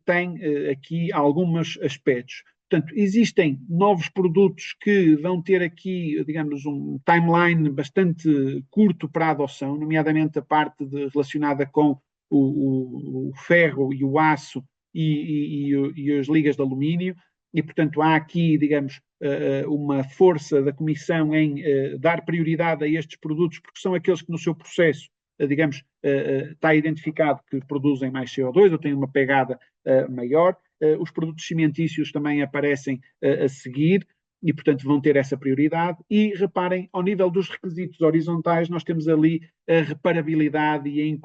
tem aqui alguns aspectos. Portanto, existem novos produtos que vão ter aqui, digamos, um timeline bastante curto para a adoção, nomeadamente a parte relacionada com o ferro e o aço e as ligas de alumínio. E, portanto, há aqui, digamos, uma força da Comissão em dar prioridade a estes produtos, porque são aqueles que no seu processo, digamos, está identificado que produzem mais CO2 ou têm uma pegada maior. Os produtos cimentícios também aparecem a seguir e, portanto, vão ter essa prioridade. E, reparem, ao nível dos requisitos horizontais, nós temos ali a reparabilidade e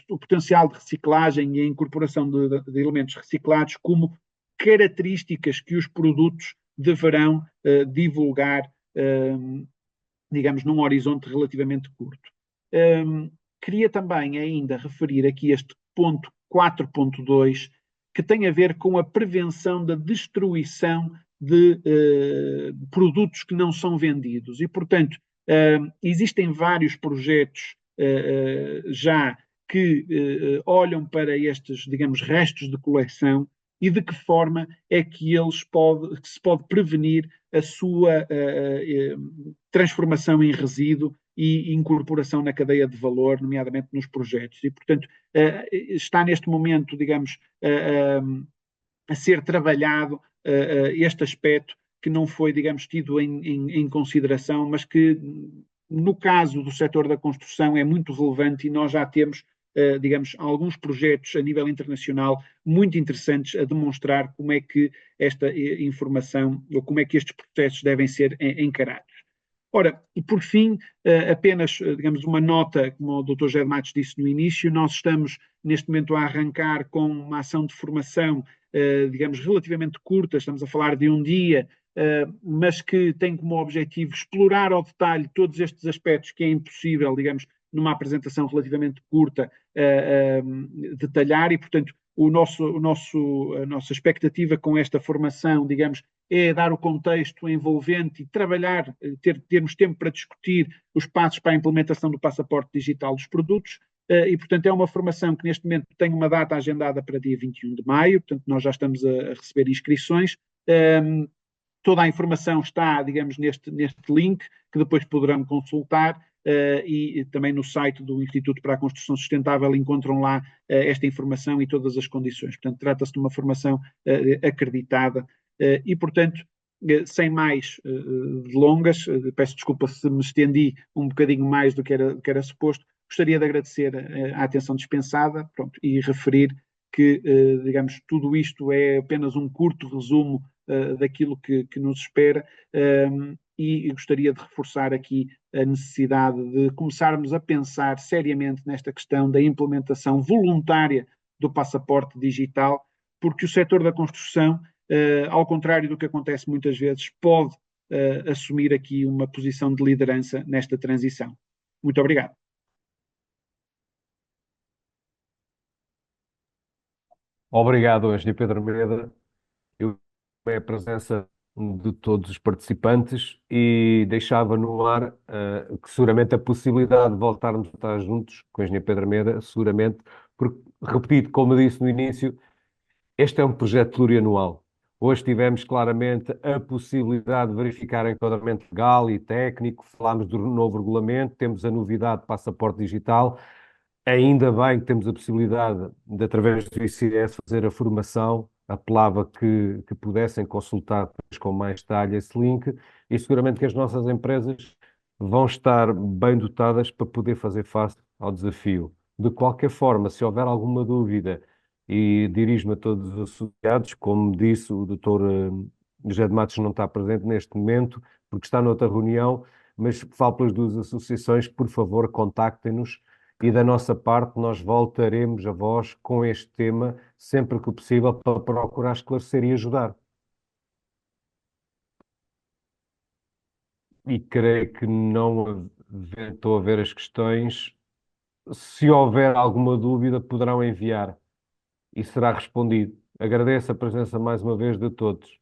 o potencial de reciclagem e a incorporação de elementos reciclados como características que os produtos deverão divulgar, digamos, num horizonte relativamente curto. Queria também ainda referir aqui este ponto 4.2, que tem a ver com a prevenção da destruição de produtos que não são vendidos. E, portanto, existem vários projetos já que olham para estes, digamos, restos de coleção e de que forma é que que se pode prevenir a sua transformação em resíduo e incorporação na cadeia de valor, nomeadamente nos projetos. E, portanto, está neste momento, digamos, a ser trabalhado este aspecto que não foi, digamos, tido em consideração, mas que, no caso do setor da construção, é muito relevante e nós já temos, digamos, alguns projetos a nível internacional muito interessantes a demonstrar como é que esta informação ou como é que estes processos devem ser encarados. Ora, e por fim, apenas, digamos, uma nota, como o Dr. José de Matos disse no início, nós estamos neste momento a arrancar com uma ação de formação, digamos, relativamente curta, estamos a falar de um dia, mas que tem como objetivo explorar ao detalhe todos estes aspectos que é impossível, digamos, numa apresentação relativamente curta, detalhar e, portanto, a nossa expectativa com esta formação, digamos, é dar o contexto envolvente e trabalhar, termos tempo para discutir os passos para a implementação do passaporte digital dos produtos. E, portanto, é uma formação que neste momento tem uma data agendada para dia 21 de maio, portanto, nós já estamos a receber inscrições. Toda a informação está, digamos, neste link, que depois poderão consultar, e também no site do Instituto para a Construção Sustentável encontram lá esta informação e todas as condições. Portanto, trata-se de uma formação acreditada e, portanto, sem mais delongas, peço desculpa se me estendi um bocadinho mais do que era suposto, gostaria de agradecer a atenção dispensada, pronto, e referir que, digamos, tudo isto é apenas um curto resumo daquilo que nos espera, e gostaria de reforçar aqui a necessidade de começarmos a pensar seriamente nesta questão da implementação voluntária do passaporte digital, porque o setor da construção, ao contrário do que acontece muitas vezes, pode assumir aqui uma posição de liderança nesta transição. Muito obrigado. Obrigado, Engenheiro Pedro Almeida. Eu a presença de todos os participantes e deixava no ar que seguramente a possibilidade de voltarmos a estar juntos com o Engenheiro Pedro Almeida, seguramente, porque, repetido, como eu disse no início, este é um projeto plurianual. Hoje tivemos claramente a possibilidade de verificar enquadramento legal e técnico, falámos do novo regulamento, temos a novidade de passaporte digital. Ainda bem que temos a possibilidade de, através do ICS, fazer a formação. Apelava que pudessem consultar depois com mais detalhe esse link e seguramente que as nossas empresas vão estar bem dotadas para poder fazer face ao desafio. De qualquer forma, se houver alguma dúvida, e dirijo-me a todos os associados, como disse, o Dr. José de Matos não está presente neste momento, porque está noutra reunião, mas falo pelas duas associações, por favor, contactem-nos e da nossa parte nós voltaremos a vós com este tema sempre que possível para procurar esclarecer e ajudar. E creio que não estou a ver as questões. Se houver alguma dúvida, poderão enviar e será respondido. Agradeço a presença mais uma vez de todos.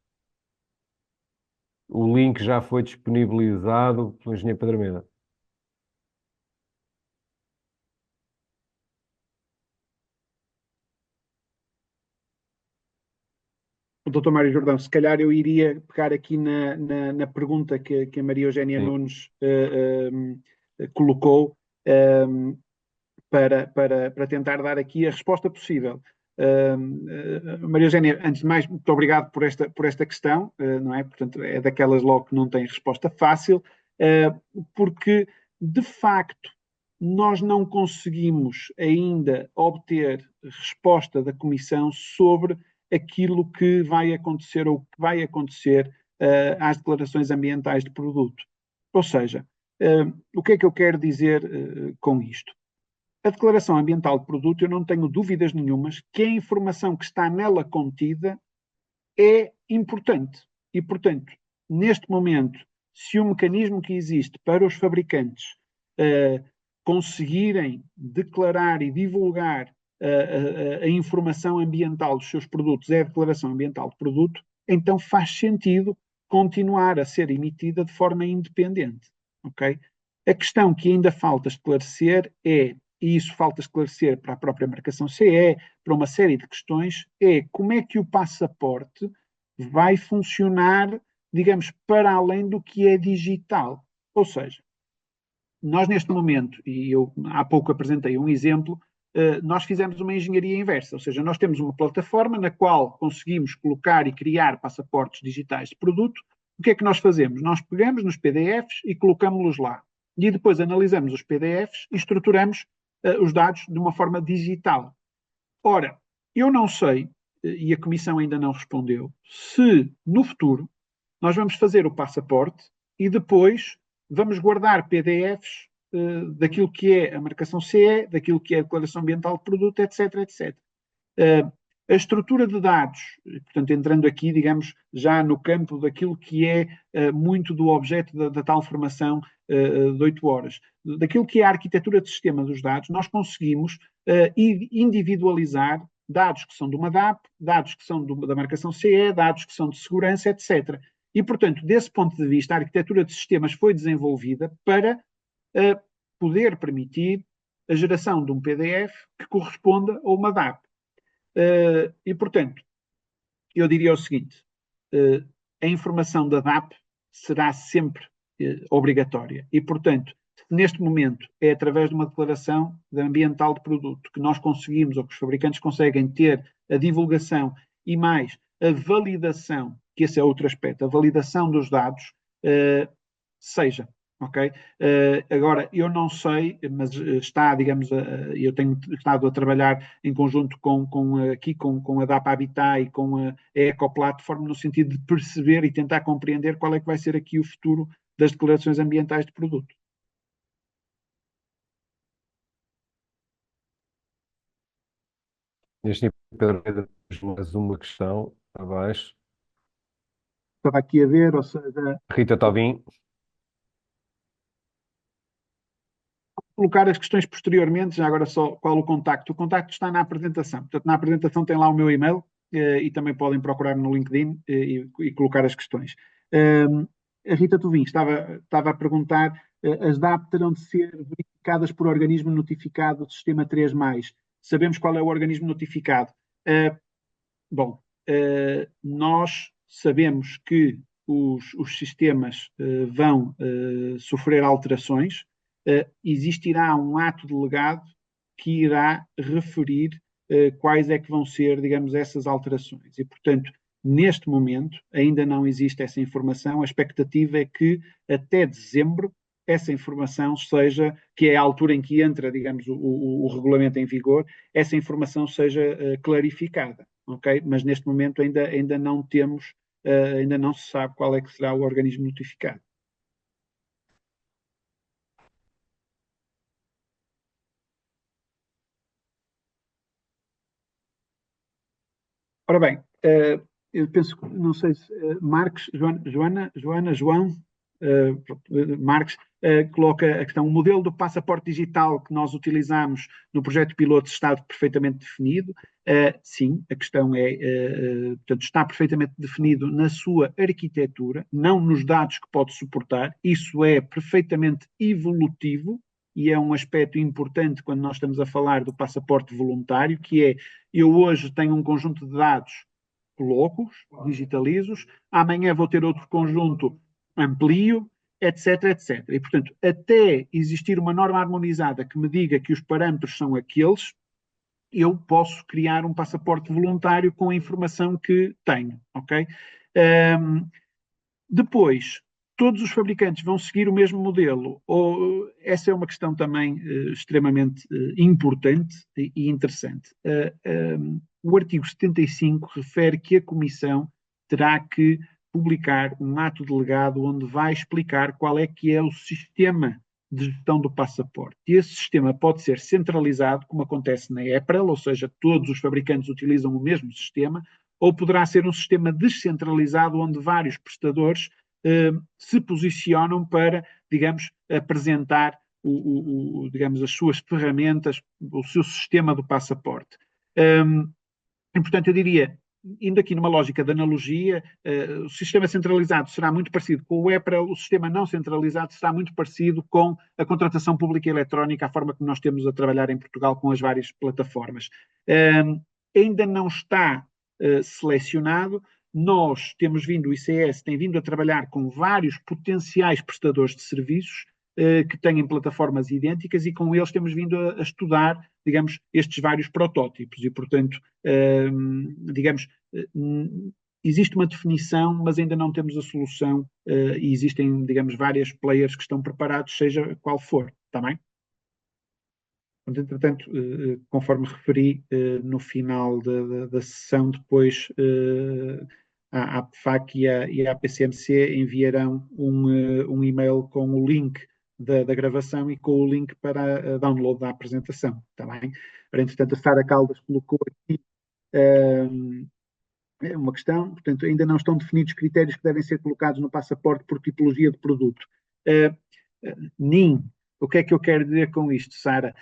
O link já foi disponibilizado pelo Engenheiro Pedro Almeida. Dr. Mário Jordão, se calhar eu iria pegar aqui na pergunta que a Maria Eugénia Sim. Nunes colocou, para tentar dar aqui a resposta possível. Maria Eugénia, antes de mais, muito obrigado por esta questão, não é? Portanto, é daquelas logo que não tem resposta fácil, porque, de facto, nós não conseguimos ainda obter resposta da Comissão sobre aquilo que vai acontecer ou que vai acontecer às declarações ambientais de produto. Ou seja, o que é que eu quero dizer com isto? A declaração ambiental de produto, eu não tenho dúvidas nenhumas que a informação que está nela contida é importante. E, portanto, neste momento, se o mecanismo que existe para os fabricantes conseguirem declarar e divulgar a informação ambiental dos seus produtos é a declaração ambiental de produto, então faz sentido continuar a ser emitida de forma independente, ok? A questão que ainda falta esclarecer é, e isso falta esclarecer para a própria marcação CE, para uma série de questões, é como é que o passaporte vai funcionar, digamos, para além do que é digital. Ou seja, nós neste momento, e eu há pouco apresentei um exemplo, nós fizemos uma engenharia inversa, ou seja, nós temos uma plataforma na qual conseguimos colocar e criar passaportes digitais de produto. O que é que nós fazemos? Nós pegamos nos PDFs e colocamos-los lá. E depois analisamos os PDFs e estruturamos os dados de uma forma digital. Ora, eu não sei, e a Comissão ainda não respondeu, se no futuro nós vamos fazer o passaporte e depois vamos guardar PDFs daquilo que é a marcação CE, daquilo que é a declaração ambiental de produto, etc, etc. A estrutura de dados, portanto, entrando aqui, digamos, já no campo daquilo que é muito do objeto da tal formação de 8 horas, daquilo que é a arquitetura de sistema dos dados, nós conseguimos individualizar dados que são de uma DAP, dados que são da marcação CE, dados que são de segurança, etc. E, portanto, desse ponto de vista, a arquitetura de sistemas foi desenvolvida para poder permitir a geração de um PDF que corresponda a uma DAP. E, portanto, eu diria o seguinte: a informação da DAP será sempre obrigatória. E, portanto, neste momento é através de uma declaração ambiental de produto que nós conseguimos, ou que os fabricantes conseguem ter a divulgação e mais a validação, que esse é outro aspecto, a validação dos dados, seja. Ok? Agora, eu não sei, mas está, digamos, eu tenho estado a trabalhar em conjunto aqui com a DAP Habitat e com a Ecoplatform, no sentido de perceber e tentar compreender qual é que vai ser aqui o futuro das declarações ambientais de produto. Neste nível, Pedro, mais uma questão abaixo. Estava aqui a ver, ou seja, Rita Tobin. colocar as questões posteriormente, já agora só qual o contacto. O contacto está na apresentação. Portanto, na apresentação tem lá o meu e-mail e também podem procurar no LinkedIn e colocar as questões. A Rita Tuvim estava a perguntar, as DAP terão de ser verificadas por organismo notificado do sistema 3+. Sabemos qual é o organismo notificado. Bom, nós sabemos que os sistemas vão sofrer alterações. Existirá um ato delegado que irá referir quais é que vão ser, digamos, essas alterações. E, portanto, neste momento, ainda não existe essa informação. A expectativa é que até dezembro essa informação seja, que é a altura em que entra, digamos, o regulamento em vigor, essa informação seja clarificada. Okay? Mas neste momento ainda não temos, ainda não se sabe qual é que será o organismo notificado. Ora bem, eu penso, não sei se Marques, João, Marques, coloca a questão, o modelo do passaporte digital que nós utilizamos no projeto piloto está perfeitamente definido. Sim, a questão é, portanto, está perfeitamente definido na sua arquitetura, não nos dados que pode suportar. Isso é perfeitamente evolutivo e é um aspecto importante quando nós estamos a falar do passaporte voluntário, que é, eu hoje tenho um conjunto de dados coloco-os, digitalizo-os, amanhã vou ter outro conjunto, amplio, etc, etc. E, portanto, até existir uma norma harmonizada que me diga que os parâmetros são aqueles, eu posso criar um passaporte voluntário com a informação que tenho, ok? Depois, todos os fabricantes vão seguir o mesmo modelo? Ou essa é uma questão também extremamente importante e interessante. O artigo 75 refere que a Comissão terá que publicar um ato delegado onde vai explicar qual é que é o sistema de gestão do passaporte. E esse sistema pode ser centralizado, como acontece na EPREL, ou seja, todos os fabricantes utilizam o mesmo sistema, ou poderá ser um sistema descentralizado onde vários prestadores se posicionam para, digamos, apresentar digamos, as suas ferramentas, o seu sistema do passaporte. E, portanto, eu diria, indo aqui numa lógica de analogia, o sistema centralizado será muito parecido com o EPRA, o sistema não centralizado será muito parecido com a contratação pública eletrónica, a forma que nós temos a trabalhar em Portugal com as várias plataformas. Ainda não está selecionado. Nós temos vindo, o ICS tem vindo a trabalhar com vários potenciais prestadores de serviços que têm plataformas idênticas e com eles temos vindo a estudar, digamos, estes vários protótipos e, portanto, digamos, existe uma definição, mas ainda não temos a solução e existem, digamos, várias players que estão preparados, seja qual for, está bem? Entretanto, conforme referi, no final da sessão, depois a APFAC e a APCMC enviarão um e-mail com o link da gravação e com o link para download da apresentação, está bem? Entretanto, a Sara Caldas colocou aqui uma questão, portanto, ainda não estão definidos critérios que devem ser colocados no passaporte por tipologia de produto. O que é que eu quero dizer com isto, Sara?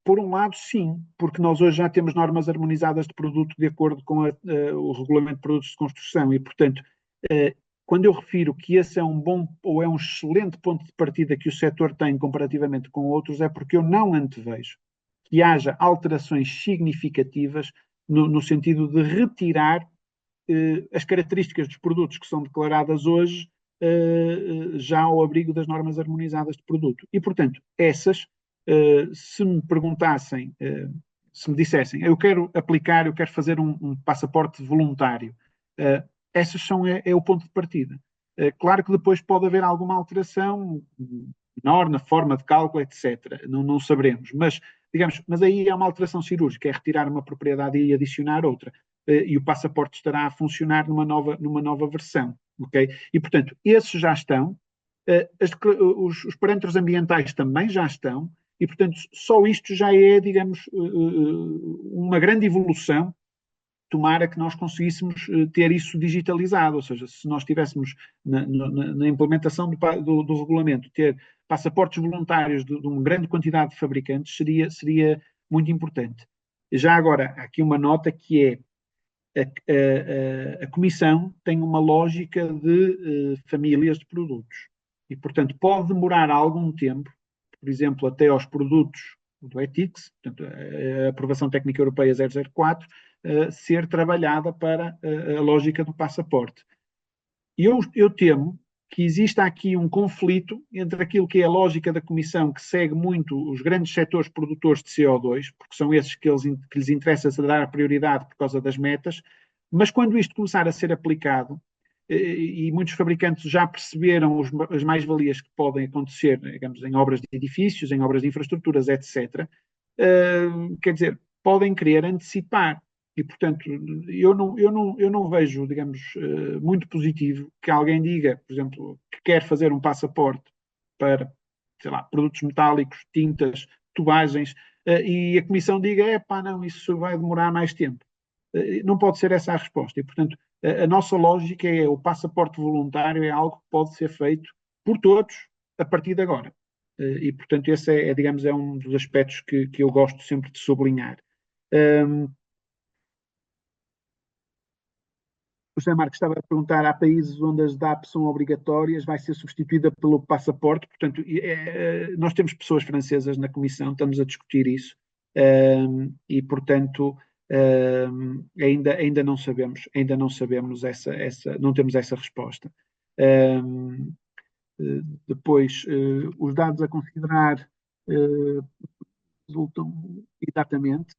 Por um lado, sim, porque nós hoje já temos normas harmonizadas de produto de acordo com o Regulamento de Produtos de Construção e, portanto, quando eu refiro que esse é um bom ou é um excelente ponto de partida que o setor tem comparativamente com outros, é porque eu não antevejo que haja alterações significativas no sentido de retirar as características dos produtos que são declaradas hoje já ao abrigo das normas harmonizadas de produto. E, portanto, essas, se me perguntassem, se me dissessem, eu quero aplicar, eu quero fazer um passaporte voluntário, essas são o ponto de partida. Claro que depois pode haver alguma alteração menor na forma de cálculo, etc. Não saberemos, mas digamos, mas aí é uma alteração cirúrgica, é retirar uma propriedade e adicionar outra. E o passaporte estará a funcionar numa nova versão, ok? E, portanto, esses já estão, os parâmetros ambientais também já estão, e, portanto, só isto já é, digamos, uma grande evolução. Tomara que nós conseguíssemos ter isso digitalizado, ou seja, se nós tivéssemos na implementação do regulamento, ter passaportes voluntários de uma grande quantidade de fabricantes, seria muito importante. Já agora, há aqui uma nota que é a Comissão tem uma lógica de famílias de produtos e, portanto, pode demorar algum tempo, por exemplo, até aos produtos do ETICS, portanto, a Aprovação Técnica Europeia 004, ser trabalhada para a lógica do passaporte. E eu temo que exista aqui um conflito entre aquilo que é a lógica da Comissão, que segue muito os grandes setores produtores de CO2, porque são esses que lhes interessa dar prioridade por causa das metas, mas quando isto começar a ser aplicado, e muitos fabricantes já perceberam as mais-valias que podem acontecer, digamos, em obras de edifícios, em obras de infraestruturas, etc., quer dizer, podem querer antecipar. E, portanto, eu não vejo, digamos, muito positivo que alguém diga, por exemplo, que quer fazer um passaporte para, sei lá, produtos metálicos, tintas, tubagens, e a Comissão diga, não, isso vai demorar mais tempo. Não pode ser essa a resposta. E, portanto, a nossa lógica é o passaporte voluntário é algo que pode ser feito por todos a partir de agora. E, portanto, esse digamos, é um dos aspectos que eu gosto sempre de sublinhar. O José Marcos estava a perguntar, há países onde as DAP são obrigatórias, vai ser substituída pelo passaporte, portanto, nós temos pessoas francesas na Comissão, estamos a discutir isso, e, portanto, ainda não sabemos não temos essa resposta. Depois, os dados a considerar resultam exatamente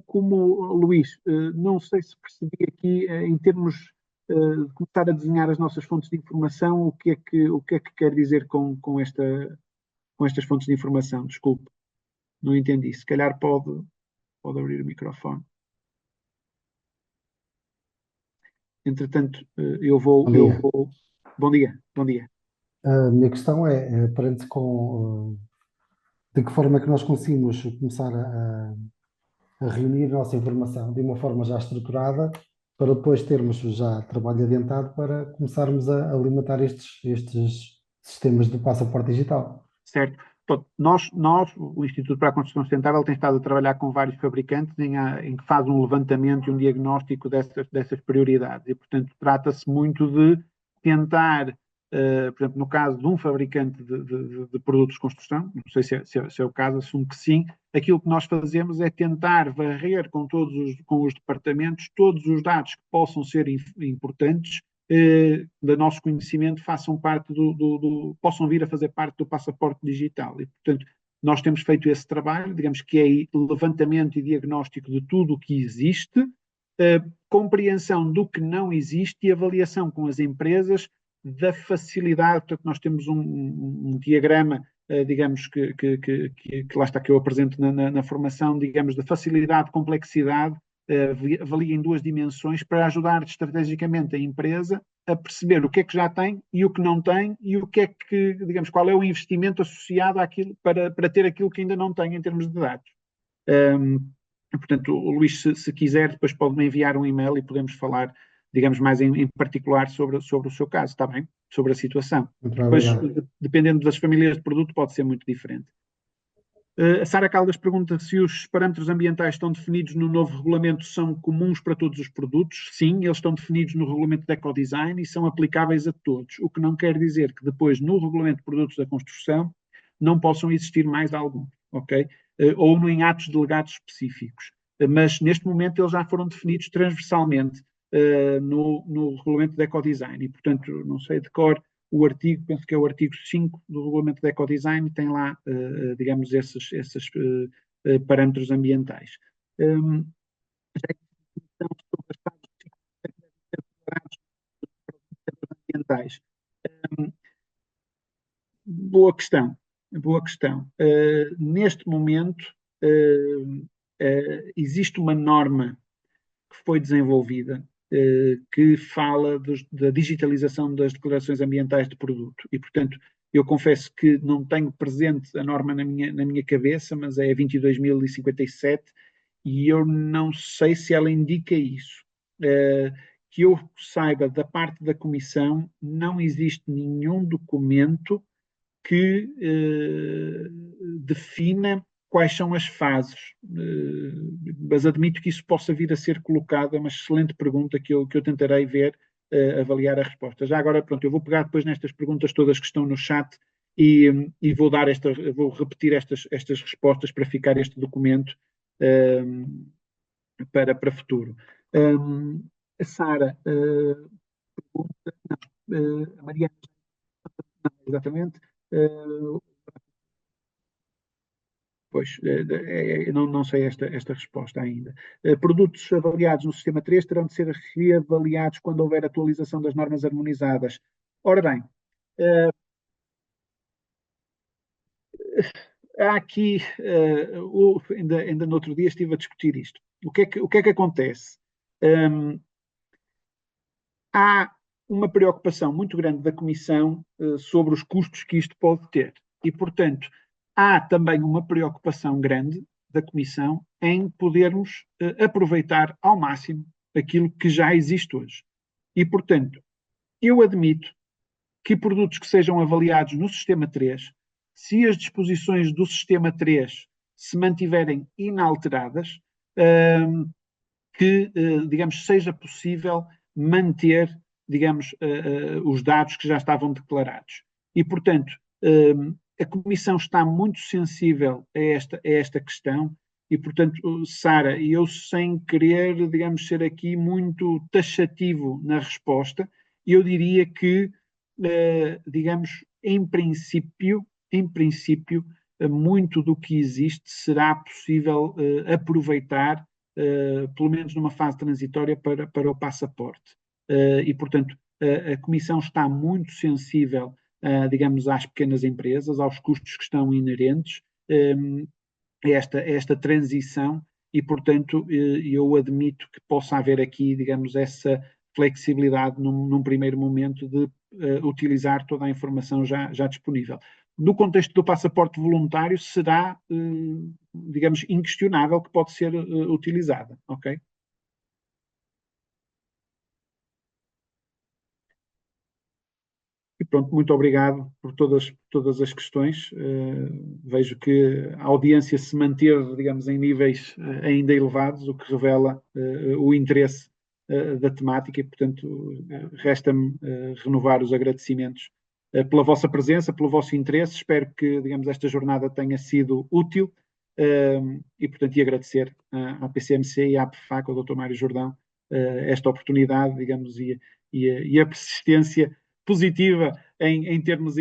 como Luís, não sei se percebi aqui, em termos de começar a desenhar as nossas fontes de informação, o que é que quer dizer com estas fontes de informação? Desculpe, não entendi. Se calhar pode abrir o microfone. Entretanto, eu vou. Bom dia, bom dia. A minha questão prende-se com de que forma é que nós conseguimos começar a reunir a nossa informação de uma forma já estruturada para depois termos já trabalho adiantado para começarmos a alimentar estes sistemas de passaporte digital. Certo. o Instituto para a Construção Sustentável, tem estado a trabalhar com vários fabricantes em que faz um levantamento e um diagnóstico dessas prioridades. E, portanto, trata-se muito de tentar, por exemplo, no caso de um fabricante de produtos de construção, não sei se é o caso, assumo que sim, aquilo que nós fazemos é tentar varrer com os departamentos todos os dados que possam ser importantes do nosso conhecimento possam vir a fazer parte do passaporte digital. E, portanto, nós temos feito esse trabalho, digamos que é levantamento e diagnóstico de tudo o que existe, compreensão do que não existe e avaliação com as empresas da facilidade. Portanto, nós temos um diagrama, digamos, que lá está, que eu apresento na formação, digamos, da facilidade, complexidade, avalia em duas dimensões para ajudar estrategicamente a empresa a perceber o que é que já tem e o que não tem e o que é que, digamos, qual é o investimento associado àquilo para ter aquilo que ainda não tem em termos de dados. Portanto, o Luís, se quiser, depois pode-me enviar um e-mail e podemos falar, digamos, mais em particular sobre o seu caso, está bem? Sobre a situação. Muito Depois, obrigado. dependendo das famílias de produto, pode ser muito diferente. A Sara Caldas pergunta se os parâmetros ambientais estão definidos no novo regulamento, são comuns para todos os produtos. Sim, eles estão definidos no regulamento de ecodesign e são aplicáveis a todos, o que não quer dizer que depois no regulamento de produtos da construção não possam existir mais alguns, ok? Ou em atos delegados específicos. Mas neste momento eles já foram definidos transversalmente no regulamento de ecodesign e, portanto, não sei de cor o artigo, penso que é o artigo 5 do regulamento de ecodesign, tem lá, digamos, esses parâmetros ambientais. Já estão sobre as fases ambientais. Boa questão, boa questão. Neste momento, existe uma norma que foi desenvolvida que fala da digitalização das declarações ambientais de produto. E, portanto, eu confesso que não tenho presente a norma na minha cabeça, mas é a 22.057 e eu não sei se ela indica isso. Que eu saiba, da parte da Comissão, não existe nenhum documento que defina quais são as fases. Mas admito que isso possa vir a ser colocado, é uma excelente pergunta que eu tentarei ver, avaliar a resposta. Já agora, pronto, eu vou pegar depois nestas perguntas todas que estão no chat e vou repetir estas respostas para ficar este documento para futuro. A Sara pergunta, a Mariana, exatamente. Pois, não sei esta resposta ainda. Produtos avaliados no sistema 3 terão de ser reavaliados quando houver atualização das normas harmonizadas. Ora bem, há aqui, ainda no outro dia estive a discutir isto. O que é que acontece? Há uma preocupação muito grande da Comissão sobre os custos que isto pode ter. E, portanto, há também uma preocupação grande da Comissão em podermos aproveitar ao máximo aquilo que já existe hoje. E, portanto, eu admito que produtos que sejam avaliados no Sistema 3, se as disposições do Sistema 3 se mantiverem inalteradas, que, digamos, seja possível manter, digamos, os dados que já estavam declarados. E, portanto, a Comissão está muito sensível a esta questão e, portanto, Sara, eu sem querer, digamos, ser aqui muito taxativo na resposta, eu diria que, digamos, em princípio, muito do que existe será possível aproveitar, pelo menos numa fase transitória, para o passaporte. E, portanto, a Comissão está muito sensível, digamos, às pequenas empresas, aos custos que estão inerentes a esta transição e, portanto, eu admito que possa haver aqui, digamos, essa flexibilidade num primeiro momento de utilizar toda a informação já disponível. No contexto do passaporte voluntário, será, digamos, inquestionável que pode ser utilizada, ok? E, pronto, muito obrigado por todas as questões. Vejo que a audiência se manteve, digamos, em níveis ainda elevados, o que revela o interesse da temática e, portanto, resta-me renovar os agradecimentos pela vossa presença, pelo vosso interesse. Espero que, digamos, esta jornada tenha sido útil e, portanto, e agradecer à PCMC e à APFAC, ao Dr. Mário Jordão, esta oportunidade, digamos, e a persistência positiva em termos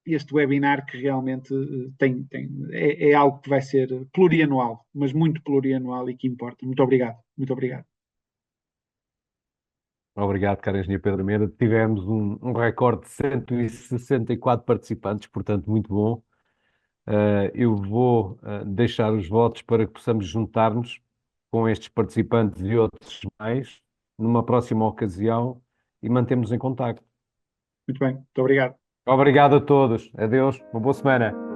este webinar que realmente é algo que vai ser plurianual, mas muito plurianual e que importa. Muito obrigado. Muito obrigado. Obrigado, caro engenheiro Pedro Meira. Tivemos um recorde de 164 participantes, portanto, muito bom. Eu vou deixar os votos para que possamos juntar-nos com estes participantes e outros mais numa próxima ocasião e mantemos em contacto. Muito bem. Muito obrigado. Obrigado a todos. Adeus. Uma boa semana.